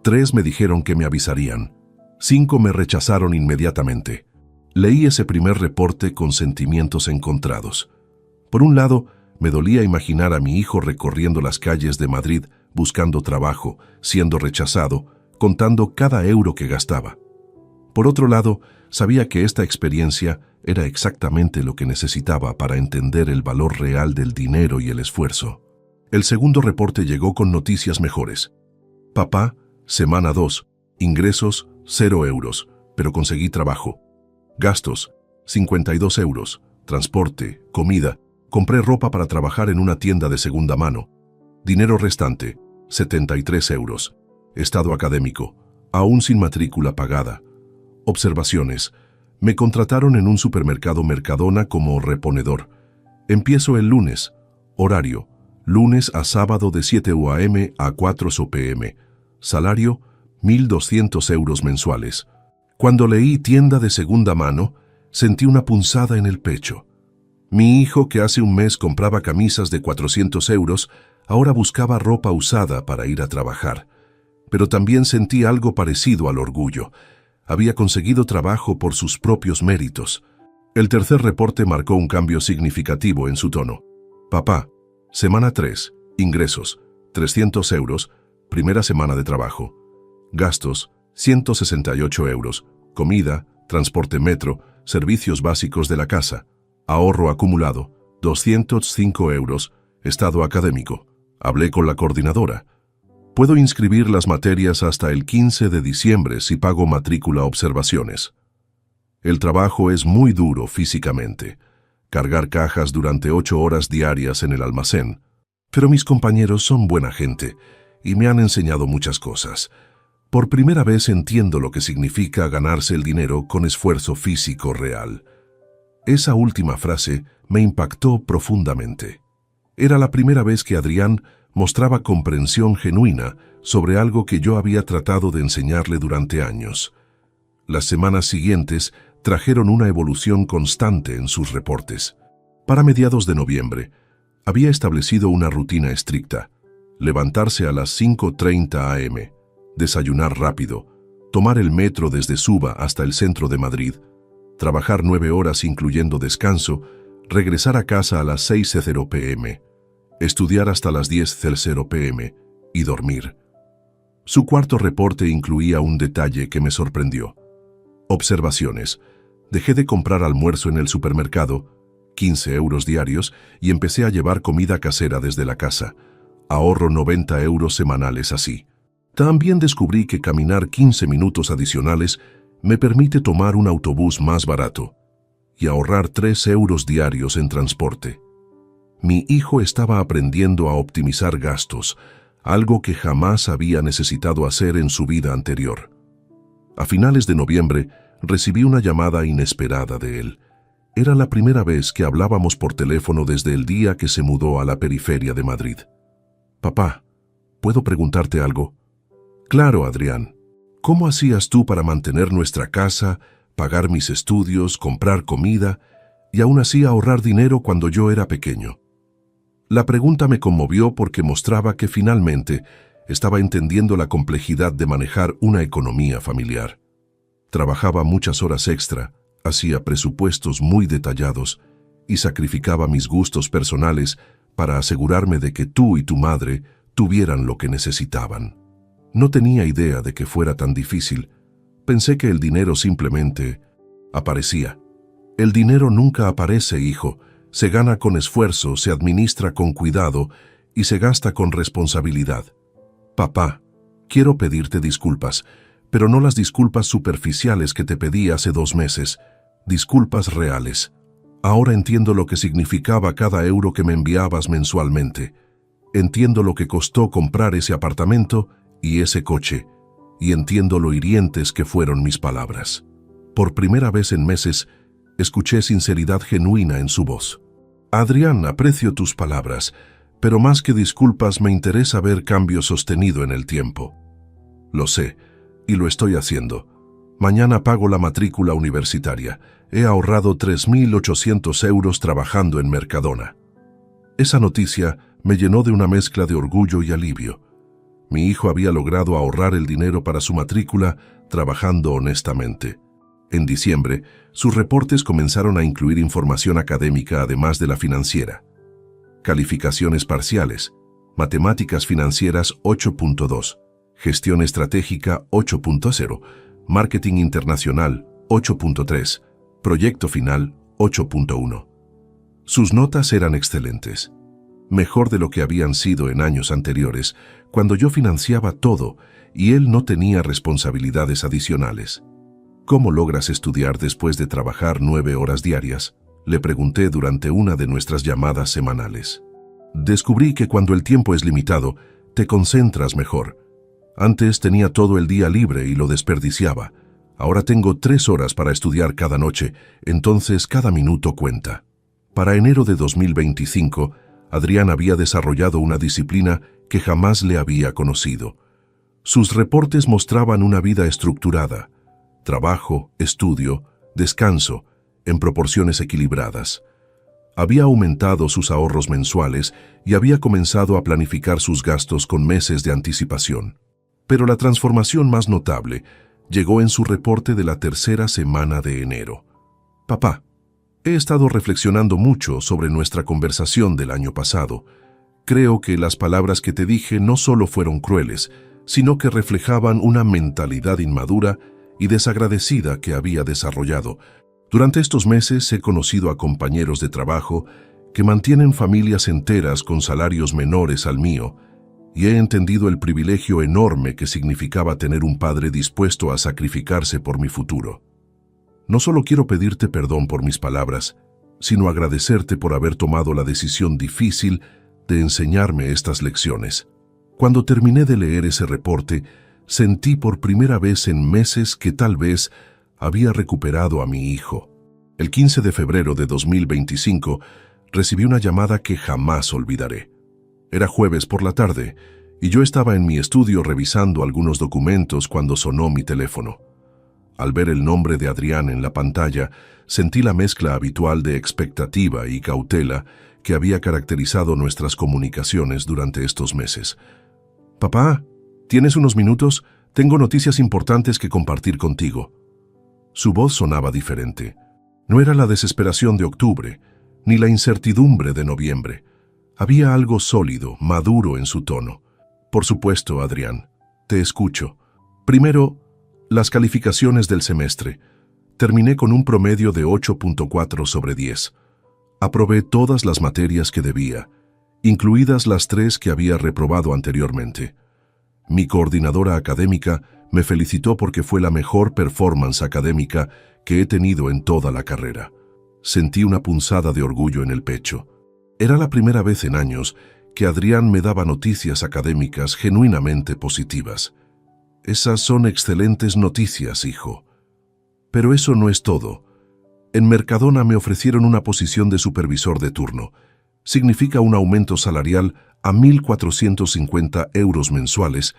Speaker 1: 3 me dijeron que me avisarían. 5 me rechazaron inmediatamente. Leí ese primer reporte con sentimientos encontrados. Por un lado, me dolía imaginar a mi hijo recorriendo las calles de Madrid buscando trabajo, siendo rechazado, contando cada euro que gastaba. Por otro lado, sabía que esta experiencia era exactamente lo que necesitaba para entender el valor real del dinero y el esfuerzo. El segundo reporte llegó con noticias mejores. Papá, semana 2, ingresos 0 euros, pero conseguí trabajo. Gastos, 52 euros, transporte, comida, compré ropa para trabajar en una tienda de segunda mano. Dinero restante, 73 euros. Estado académico, aún sin matrícula pagada. Observaciones. Me contrataron en un supermercado Mercadona como reponedor. Empiezo el lunes. Horario, lunes a sábado de 7 a.m. a 4 p.m. Salario, 1.200 euros mensuales. Cuando leí tienda de segunda mano, sentí una punzada en el pecho. Mi hijo, que hace un mes compraba camisas de 400 euros, ahora buscaba ropa usada para ir a trabajar. Pero también sentí algo parecido al orgullo. Había conseguido trabajo por sus propios méritos. El tercer reporte marcó un cambio significativo en su tono. Papá, semana 3, ingresos, 300 euros, primera semana de trabajo. Gastos, 168 euros, comida, transporte metro, servicios básicos de la casa. Ahorro acumulado, 205 euros, estado académico. Hablé con la coordinadora. Puedo inscribir las materias hasta el 15 de diciembre si pago matrícula observaciones. El trabajo es muy duro físicamente. cargar cajas durante 8 horas diarias en el almacén. Pero mis compañeros son buena gente y me han enseñado muchas cosas. Por primera vez entiendo lo que significa ganarse el dinero con esfuerzo físico real. Esa última frase me impactó profundamente. Era la primera vez que Adrián mostraba comprensión genuina sobre algo que yo había tratado de enseñarle durante años. Las semanas siguientes trajeron una evolución constante en sus reportes. Para mediados de noviembre, había establecido una rutina estricta: levantarse a las 5:30 am, desayunar rápido, tomar el metro desde Suba hasta el centro de Madrid, trabajar 9 horas incluyendo descanso, regresar a casa a las 6:00 p.m., estudiar hasta las 10:00 p.m. y dormir. Su cuarto reporte incluía un detalle que me sorprendió. Observaciones. Dejé de comprar almuerzo en el supermercado, 15 euros diarios, y empecé a llevar comida casera desde la casa. Ahorro 90 euros semanales así. También descubrí que caminar 15 minutos adicionales me permite tomar un autobús más barato y ahorrar 3 euros diarios en transporte. Mi hijo estaba aprendiendo a optimizar gastos, algo que jamás había necesitado hacer en su vida anterior. A finales de noviembre, recibí una llamada inesperada de él. Era la primera vez que hablábamos por teléfono desde el día que se mudó a la periferia de Madrid. «Papá, ¿puedo preguntarte algo?» «Claro, Adrián. ¿Cómo hacías tú para mantener nuestra casa, pagar mis estudios, comprar comida y aún así ahorrar dinero cuando yo era pequeño?» La pregunta me conmovió porque mostraba que finalmente estaba entendiendo la complejidad de manejar una economía familiar. Trabajaba muchas horas extra, hacía presupuestos muy detallados y sacrificaba mis gustos personales para asegurarme de que tú y tu madre tuvieran lo que necesitaban. No tenía idea de que fuera tan difícil. Pensé que el dinero simplemente aparecía. El dinero nunca aparece, hijo. Se gana con esfuerzo, se administra con cuidado y se gasta con responsabilidad. Papá, quiero pedirte disculpas, pero no las disculpas superficiales que te pedí hace 2 meses, disculpas reales. Ahora entiendo lo que significaba cada euro que me enviabas mensualmente. Entiendo lo que costó comprar ese apartamento y ese coche, y entiendo lo hirientes que fueron mis palabras. Por primera vez en meses, escuché sinceridad genuina en su voz. Adrián, aprecio tus palabras, pero más que disculpas me interesa ver cambio sostenido en el tiempo. Lo sé, y lo estoy haciendo. Mañana pago la matrícula universitaria. He ahorrado 3.800 euros trabajando en Mercadona. Esa noticia me llenó de una mezcla de orgullo y alivio. Mi hijo había logrado ahorrar el dinero para su matrícula trabajando honestamente. En diciembre, sus reportes comenzaron a incluir información académica además de la financiera. Calificaciones parciales, matemáticas financieras 8.2, gestión estratégica 8.0, marketing internacional 8.3, proyecto final 8.1. Sus notas eran excelentes, mejor de lo que habían sido en años anteriores, cuando yo financiaba todo y él no tenía responsabilidades adicionales. ¿Cómo logras estudiar después de trabajar 9 horas diarias?, le pregunté durante una de nuestras llamadas semanales. Descubrí que cuando el tiempo es limitado, te concentras mejor. Antes tenía todo el día libre y lo desperdiciaba. Ahora tengo 3 horas para estudiar cada noche, entonces cada minuto cuenta. Para enero de 2025, Adrián había desarrollado una disciplina que jamás le había conocido. Sus reportes mostraban una vida estructurada: trabajo, estudio, descanso, en proporciones equilibradas. Había aumentado sus ahorros mensuales y había comenzado a planificar sus gastos con meses de anticipación. Pero la transformación más notable llegó en su reporte de la 3ª semana de enero. Papá, he estado reflexionando mucho sobre nuestra conversación del año pasado. Creo que las palabras que te dije no solo fueron crueles, sino que reflejaban una mentalidad inmadura y desagradecida que había desarrollado. Durante estos meses he conocido a compañeros de trabajo que mantienen familias enteras con salarios menores al mío, y he entendido el privilegio enorme que significaba tener un padre dispuesto a sacrificarse por mi futuro. No solo quiero pedirte perdón por mis palabras, sino agradecerte por haber tomado la decisión difícil de enseñarme estas lecciones. Cuando terminé de leer ese reporte, sentí por primera vez en meses que tal vez había recuperado a mi hijo. El 15 de febrero de 2025, recibí una llamada que jamás olvidaré. Era jueves por la tarde, y yo estaba en mi estudio revisando algunos documentos cuando sonó mi teléfono. Al ver el nombre de Adrián en la pantalla, sentí la mezcla habitual de expectativa y cautela que había caracterizado nuestras comunicaciones durante estos meses. «Papá, ¿tienes unos minutos? Tengo noticias importantes que compartir contigo». Su voz sonaba diferente. No era la desesperación de octubre, ni la incertidumbre de noviembre. Había algo sólido, maduro en su tono. «Por supuesto, Adrián. Te escucho. Primero, las calificaciones del semestre. Terminé con un promedio de 8.4 sobre 10. Aprobé todas las materias que debía, incluidas las 3 que había reprobado anteriormente. Mi coordinadora académica me felicitó porque fue la mejor performance académica que he tenido en toda la carrera. Sentí una punzada de orgullo en el pecho. Era la primera vez en años que Adrián me daba noticias académicas genuinamente positivas. «Esas son excelentes noticias, hijo». Pero eso no es todo. En Mercadona me ofrecieron una posición de supervisor de turno. Significa un aumento salarial a 1.450 euros mensuales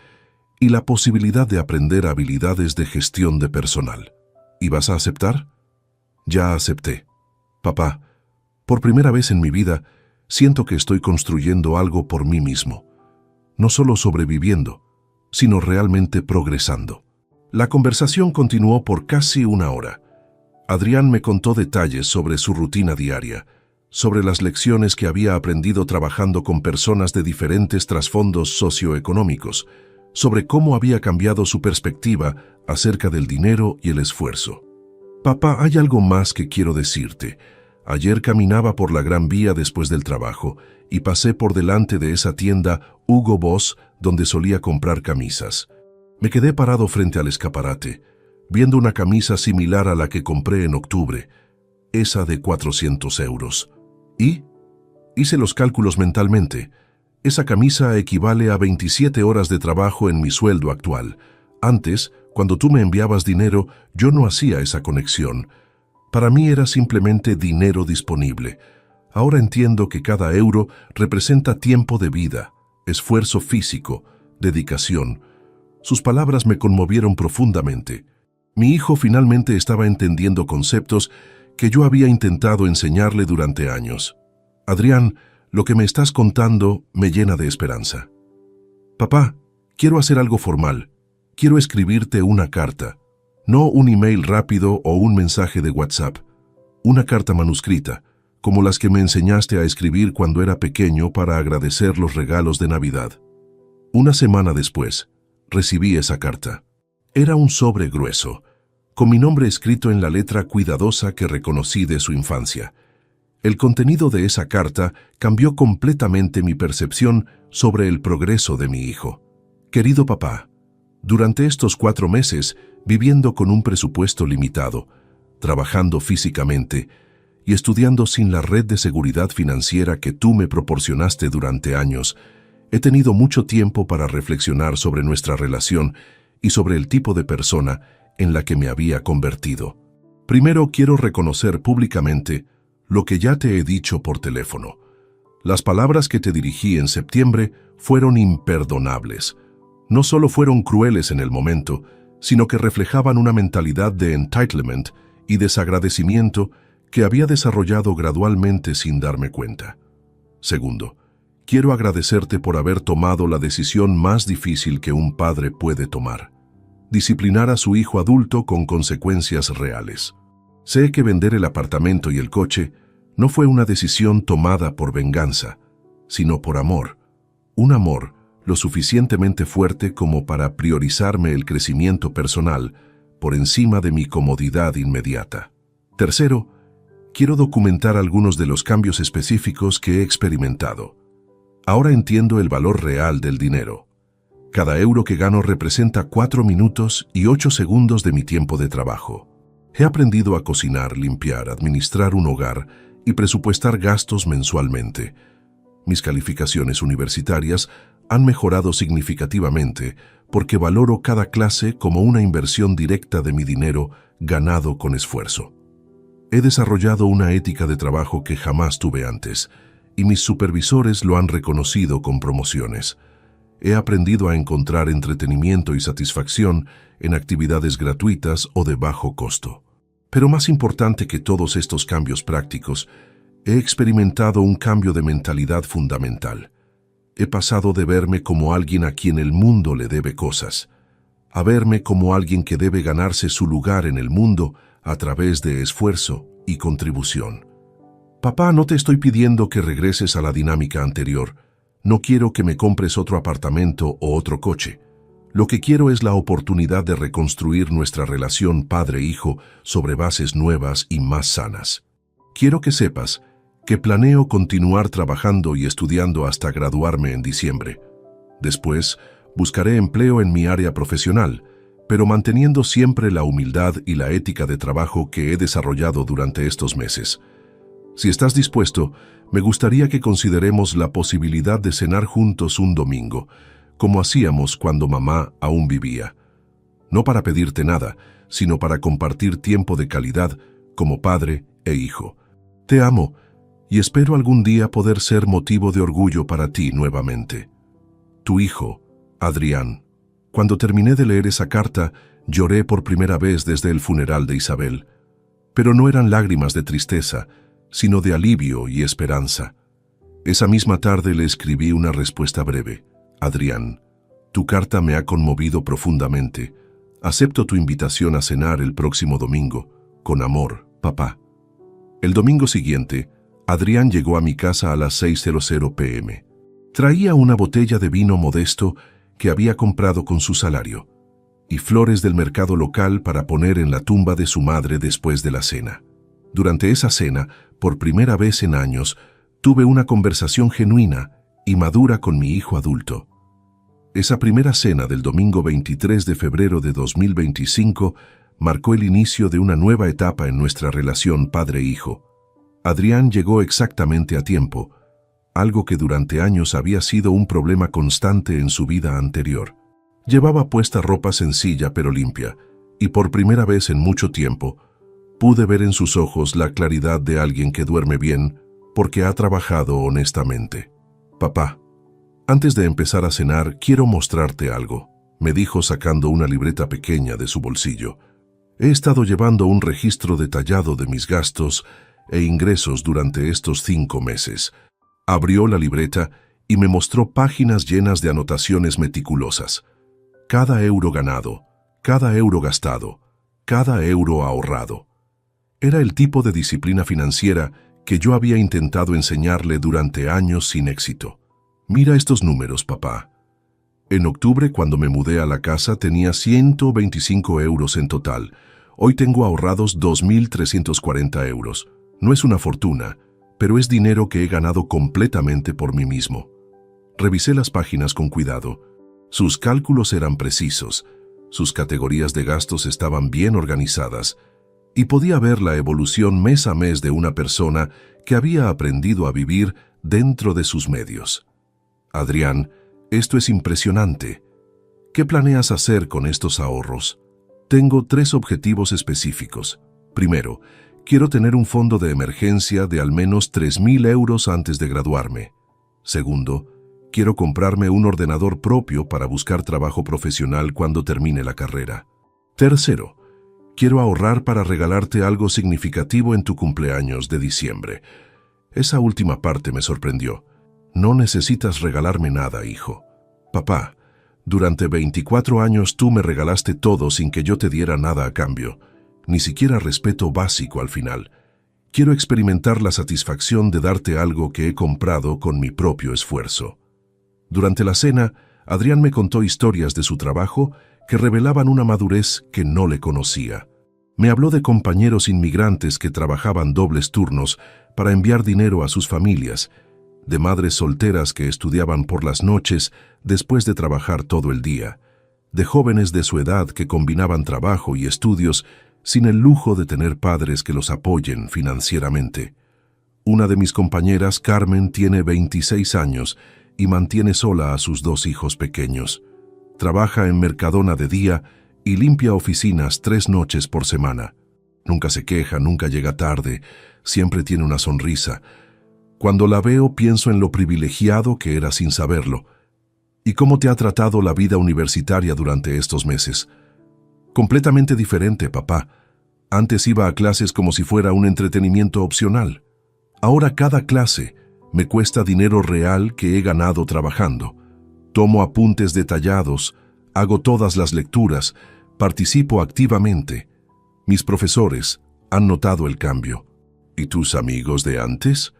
Speaker 1: y la posibilidad de aprender habilidades de gestión de personal. ¿Y vas a aceptar? Ya acepté. Papá, por primera vez en mi vida, siento que estoy construyendo algo por mí mismo. No solo sobreviviendo, sino realmente progresando. La conversación continuó por casi una hora. Adrián me contó detalles sobre su rutina diaria, sobre las lecciones que había aprendido trabajando con personas de diferentes trasfondos socioeconómicos, sobre cómo había cambiado su perspectiva acerca del dinero y el esfuerzo. «Papá, hay algo más que quiero decirte. Ayer caminaba por la Gran Vía después del trabajo y pasé por delante de esa tienda Hugo Boss donde solía comprar camisas. Me quedé parado frente al escaparate, viendo una camisa similar a la que compré en octubre, esa de 400 euros. Y hice los cálculos mentalmente. Esa camisa equivale a 27 horas de trabajo en mi sueldo actual. Antes, cuando tú me enviabas dinero, yo no hacía esa conexión. Para mí era simplemente dinero disponible. Ahora entiendo que cada euro representa tiempo de vida, esfuerzo físico, dedicación». Sus palabras me conmovieron profundamente. Mi hijo finalmente estaba entendiendo conceptos que yo había intentado enseñarle durante años. «Adrián, lo que me estás contando me llena de esperanza». «Papá, quiero hacer algo formal. Quiero escribirte una carta. No un email rápido o un mensaje de WhatsApp. Una carta manuscrita, como las que me enseñaste a escribir cuando era pequeño para agradecer los regalos de Navidad». Una semana después, recibí esa carta. Era un sobre grueso, con mi nombre escrito en la letra cuidadosa que reconocí de su infancia. El contenido de esa carta cambió completamente mi percepción sobre el progreso de mi hijo. «Querido papá, durante estos 4 meses, viviendo con un presupuesto limitado, trabajando físicamente y estudiando sin la red de seguridad financiera que tú me proporcionaste durante años, he tenido mucho tiempo para reflexionar sobre nuestra relación y sobre el tipo de persona en la que me había convertido. Primero quiero reconocer públicamente lo que ya te he dicho por teléfono. Las palabras que te dirigí en septiembre fueron imperdonables. No solo fueron crueles en el momento, sino que reflejaban una mentalidad de entitlement y desagradecimiento que había desarrollado gradualmente sin darme cuenta. Segundo, quiero agradecerte por haber tomado la decisión más difícil que un padre puede tomar: disciplinar a su hijo adulto con consecuencias reales. Sé que vender el apartamento y el coche no fue una decisión tomada por venganza, sino por amor. Un amor lo suficientemente fuerte como para priorizarme el crecimiento personal por encima de mi comodidad inmediata. Tercero, quiero documentar algunos de los cambios específicos que he experimentado. Ahora entiendo el valor real del dinero. Cada euro que gano representa 4 minutos y 8 segundos de mi tiempo de trabajo. He aprendido a cocinar, limpiar, administrar un hogar y presupuestar gastos mensualmente. Mis calificaciones universitarias han mejorado significativamente porque valoro cada clase como una inversión directa de mi dinero ganado con esfuerzo. He desarrollado una ética de trabajo que jamás tuve antes, y mis supervisores lo han reconocido con promociones. He aprendido a encontrar entretenimiento y satisfacción en actividades gratuitas o de bajo costo. Pero más importante que todos estos cambios prácticos, he experimentado un cambio de mentalidad fundamental. He pasado de verme como alguien a quien el mundo le debe cosas, a verme como alguien que debe ganarse su lugar en el mundo a través de esfuerzo y contribución. Papá, no te estoy pidiendo que regreses a la dinámica anterior. No quiero que me compres otro apartamento o otro coche. Lo que quiero es la oportunidad de reconstruir nuestra relación padre-hijo sobre bases nuevas y más sanas. Quiero que sepas que planeo continuar trabajando y estudiando hasta graduarme en diciembre. Después, buscaré empleo en mi área profesional, pero manteniendo siempre la humildad y la ética de trabajo que he desarrollado durante estos meses. Si estás dispuesto, me gustaría que consideremos la posibilidad de cenar juntos un domingo, como hacíamos cuando mamá aún vivía. No para pedirte nada, sino para compartir tiempo de calidad como padre e hijo. Te amo y espero algún día poder ser motivo de orgullo para ti nuevamente. Tu hijo, Adrián. Cuando terminé de leer esa carta, lloré por primera vez desde el funeral de Isabel. Pero no eran lágrimas de tristeza, sino de alivio y esperanza. Esa misma tarde le escribí una respuesta breve. Adrián, tu carta me ha conmovido profundamente. Acepto tu invitación a cenar el próximo domingo. Con amor, papá. El domingo siguiente, Adrián llegó a mi casa a las 6:00 p.m. Traía una botella de vino modesto que había comprado con su salario y flores del mercado local para poner en la tumba de su madre después de la cena. Durante esa cena, por primera vez en años, tuve una conversación genuina y madura con mi hijo adulto. Esa primera cena del domingo 23 de febrero de 2025 marcó el inicio de una nueva etapa en nuestra relación padre-hijo. Adrián llegó exactamente a tiempo, algo que durante años había sido un problema constante en su vida anterior. Llevaba puesta ropa sencilla pero limpia, y por primera vez en mucho tiempo, pude ver en sus ojos la claridad de alguien que duerme bien porque ha trabajado honestamente. Papá, antes de empezar a cenar, quiero mostrarte algo, me dijo sacando una libreta pequeña de su bolsillo. He estado llevando un registro detallado de mis gastos e ingresos durante estos 5 meses. Abrió la libreta y me mostró páginas llenas de anotaciones meticulosas. Cada euro ganado, cada euro gastado, cada euro ahorrado. Era el tipo de disciplina financiera que yo había intentado enseñarle durante años sin éxito. Mira estos números, papá. En octubre, cuando me mudé a la casa, tenía 125 euros en total. Hoy tengo ahorrados 2.340 euros. No es una fortuna, pero es dinero que he ganado completamente por mí mismo. Revisé las páginas con cuidado. Sus cálculos eran precisos, sus categorías de gastos estaban bien organizadas, y podía ver la evolución mes a mes de una persona que había aprendido a vivir dentro de sus medios. Adrián, esto es impresionante. ¿Qué planeas hacer con estos ahorros? Tengo 3 objetivos específicos. Primero, quiero tener un fondo de emergencia de al menos 3.000 euros antes de graduarme. Segundo, quiero comprarme un ordenador propio para buscar trabajo profesional cuando termine la carrera. Tercero, quiero ahorrar para regalarte algo significativo en tu cumpleaños de diciembre. Esa última parte me sorprendió. No necesitas regalarme nada, hijo. Papá, durante 24 años tú me regalaste todo sin que yo te diera nada a cambio. Ni siquiera respeto básico al final. Quiero experimentar la satisfacción de darte algo que he comprado con mi propio esfuerzo. Durante la cena, Adrián me contó historias de su trabajo que revelaban una madurez que no le conocía. Me habló de compañeros inmigrantes que trabajaban dobles turnos para enviar dinero a sus familias, de madres solteras que estudiaban por las noches después de trabajar todo el día, de jóvenes de su edad que combinaban trabajo y estudios sin el lujo de tener padres que los apoyen financieramente. Una de mis compañeras, Carmen, tiene 26 años y mantiene sola a sus 2 hijos pequeños. Trabaja en Mercadona de día y limpia oficinas 3 noches por semana. Nunca se queja, nunca llega tarde, siempre tiene una sonrisa. Cuando la veo pienso en lo privilegiado que era sin saberlo. ¿Y cómo te ha tratado la vida universitaria durante estos meses? Completamente diferente, papá. Antes iba a clases como si fuera un entretenimiento opcional. Ahora cada clase me cuesta dinero real que he ganado trabajando. Tomo apuntes detallados, hago todas las lecturas, participo activamente. Mis profesores han notado el cambio. ¿Y tus amigos de antes?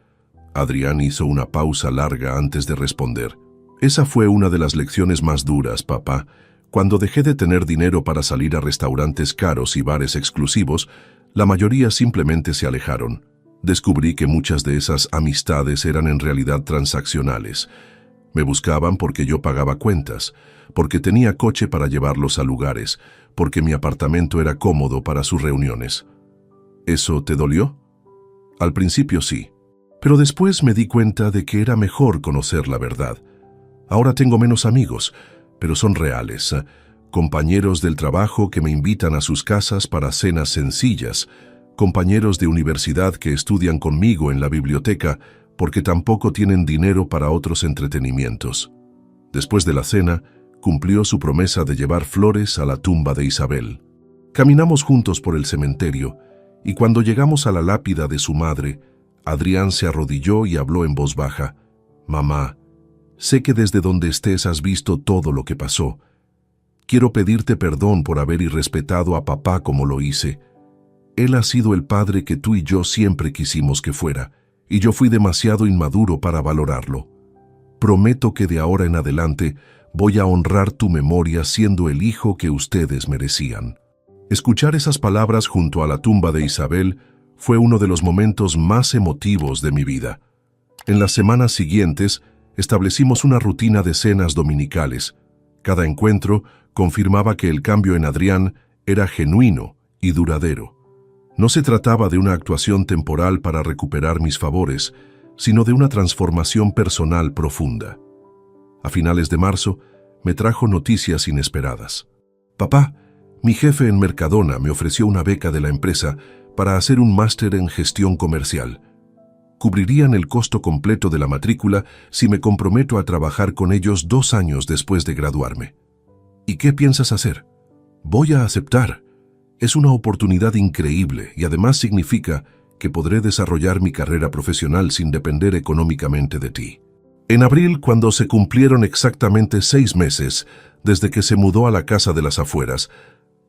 Speaker 1: Adrián hizo una pausa larga antes de responder. Esa fue una de las lecciones más duras, papá. Cuando dejé de tener dinero para salir a restaurantes caros y bares exclusivos, la mayoría simplemente se alejaron. Descubrí que muchas de esas amistades eran en realidad transaccionales. Me buscaban porque yo pagaba cuentas, porque tenía coche para llevarlos a lugares, porque mi apartamento era cómodo para sus reuniones. ¿Eso te dolió? Al principio sí, pero después me di cuenta de que era mejor conocer la verdad. Ahora tengo menos amigos, pero son reales, compañeros del trabajo que me invitan a sus casas para cenas sencillas, compañeros de universidad que estudian conmigo en la biblioteca porque tampoco tienen dinero para otros entretenimientos. Después de la cena, cumplió su promesa de llevar flores a la tumba de Isabel. Caminamos juntos por el cementerio y cuando llegamos a la lápida de su madre, Adrián se arrodilló y habló en voz baja. «Mamá, sé que desde donde estés has visto todo lo que pasó. Quiero pedirte perdón por haber irrespetado a papá como lo hice. Él ha sido el padre que tú y yo siempre quisimos que fuera, y yo fui demasiado inmaduro para valorarlo. Prometo que de ahora en adelante voy a honrar tu memoria siendo el hijo que ustedes merecían». Escuchar esas palabras junto a la tumba de Isabel fue uno de los momentos más emotivos de mi vida. En las semanas siguientes, establecimos una rutina de cenas dominicales. Cada encuentro confirmaba que el cambio en Adrián era genuino y duradero. No se trataba de una actuación temporal para recuperar mis favores, sino de una transformación personal profunda. A finales de marzo, me trajo noticias inesperadas. «Papá, mi jefe en Mercadona me ofreció una beca de la empresa para hacer un máster en gestión comercial. Cubrirían el costo completo de la matrícula si me comprometo a trabajar con ellos 2 años después de graduarme. ¿Y qué piensas hacer?» «Voy a aceptar. Es una oportunidad increíble y además significa que podré desarrollar mi carrera profesional sin depender económicamente de ti». En abril, cuando se cumplieron exactamente 6 meses desde que se mudó a la casa de las afueras,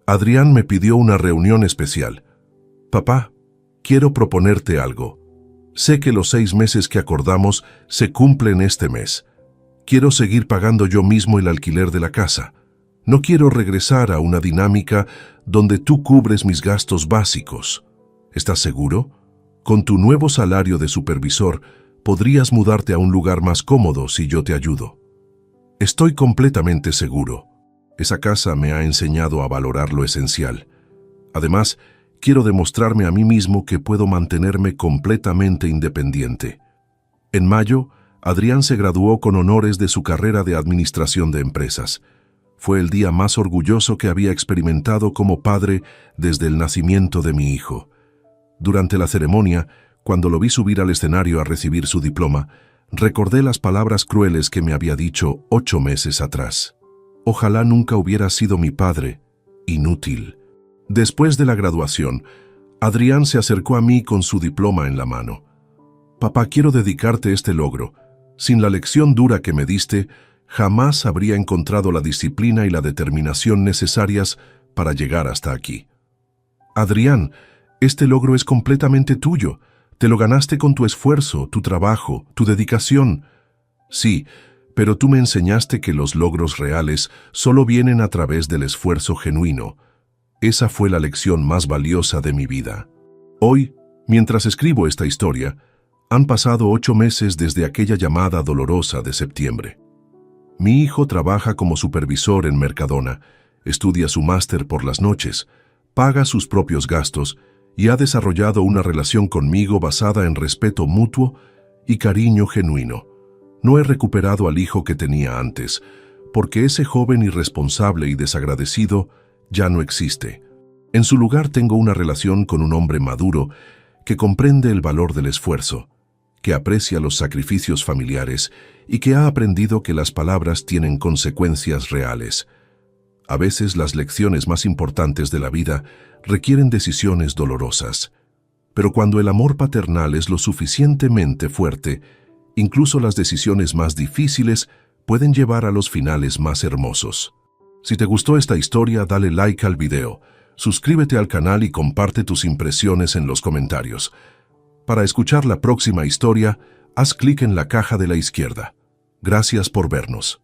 Speaker 1: Adrián me pidió una reunión especial. «Papá, quiero proponerte algo. Sé que los 6 meses que acordamos se cumplen este mes. Quiero seguir pagando yo mismo el alquiler de la casa. No quiero regresar a una dinámica donde tú cubres mis gastos básicos. ¿Estás seguro? Con tu nuevo salario de supervisor, podrías mudarte a un lugar más cómodo si yo te ayudo». «Estoy completamente seguro. Esa casa me ha enseñado a valorar lo esencial. Además, quiero demostrarme a mí mismo que puedo mantenerme completamente independiente». En mayo, Adrián se graduó con honores de su carrera de administración de empresas. Fue el día más orgulloso que había experimentado como padre desde el nacimiento de mi hijo. Durante la ceremonia, cuando lo vi subir al escenario a recibir su diploma, recordé las palabras crueles que me había dicho 8 meses atrás. «Ojalá nunca hubiera sido mi padre. Inútil». Después de la graduación, Adrián se acercó a mí con su diploma en la mano. «Papá, quiero dedicarte este logro. Sin la lección dura que me diste, jamás habría encontrado la disciplina y la determinación necesarias para llegar hasta aquí». «Adrián, este logro es completamente tuyo. Te lo ganaste con tu esfuerzo, tu trabajo, tu dedicación». «Sí, pero tú me enseñaste que los logros reales solo vienen a través del esfuerzo genuino. Esa fue la lección más valiosa de mi vida». Hoy, mientras escribo esta historia, han pasado 8 meses desde aquella llamada dolorosa de septiembre. Mi hijo trabaja como supervisor en Mercadona, estudia su máster por las noches, paga sus propios gastos y ha desarrollado una relación conmigo basada en respeto mutuo y cariño genuino. No he recuperado al hijo que tenía antes, porque ese joven irresponsable y desagradecido ya no existe. En su lugar tengo una relación con un hombre maduro que comprende el valor del esfuerzo, que aprecia los sacrificios familiares y que ha aprendido que las palabras tienen consecuencias reales. A veces las lecciones más importantes de la vida requieren decisiones dolorosas, pero cuando el amor paternal es lo suficientemente fuerte, incluso las decisiones más difíciles pueden llevar a los finales más hermosos. Si te gustó esta historia, dale like al video, suscríbete al canal y comparte tus impresiones en los comentarios. Para escuchar la próxima historia, haz clic en la caja de la izquierda. Gracias por vernos.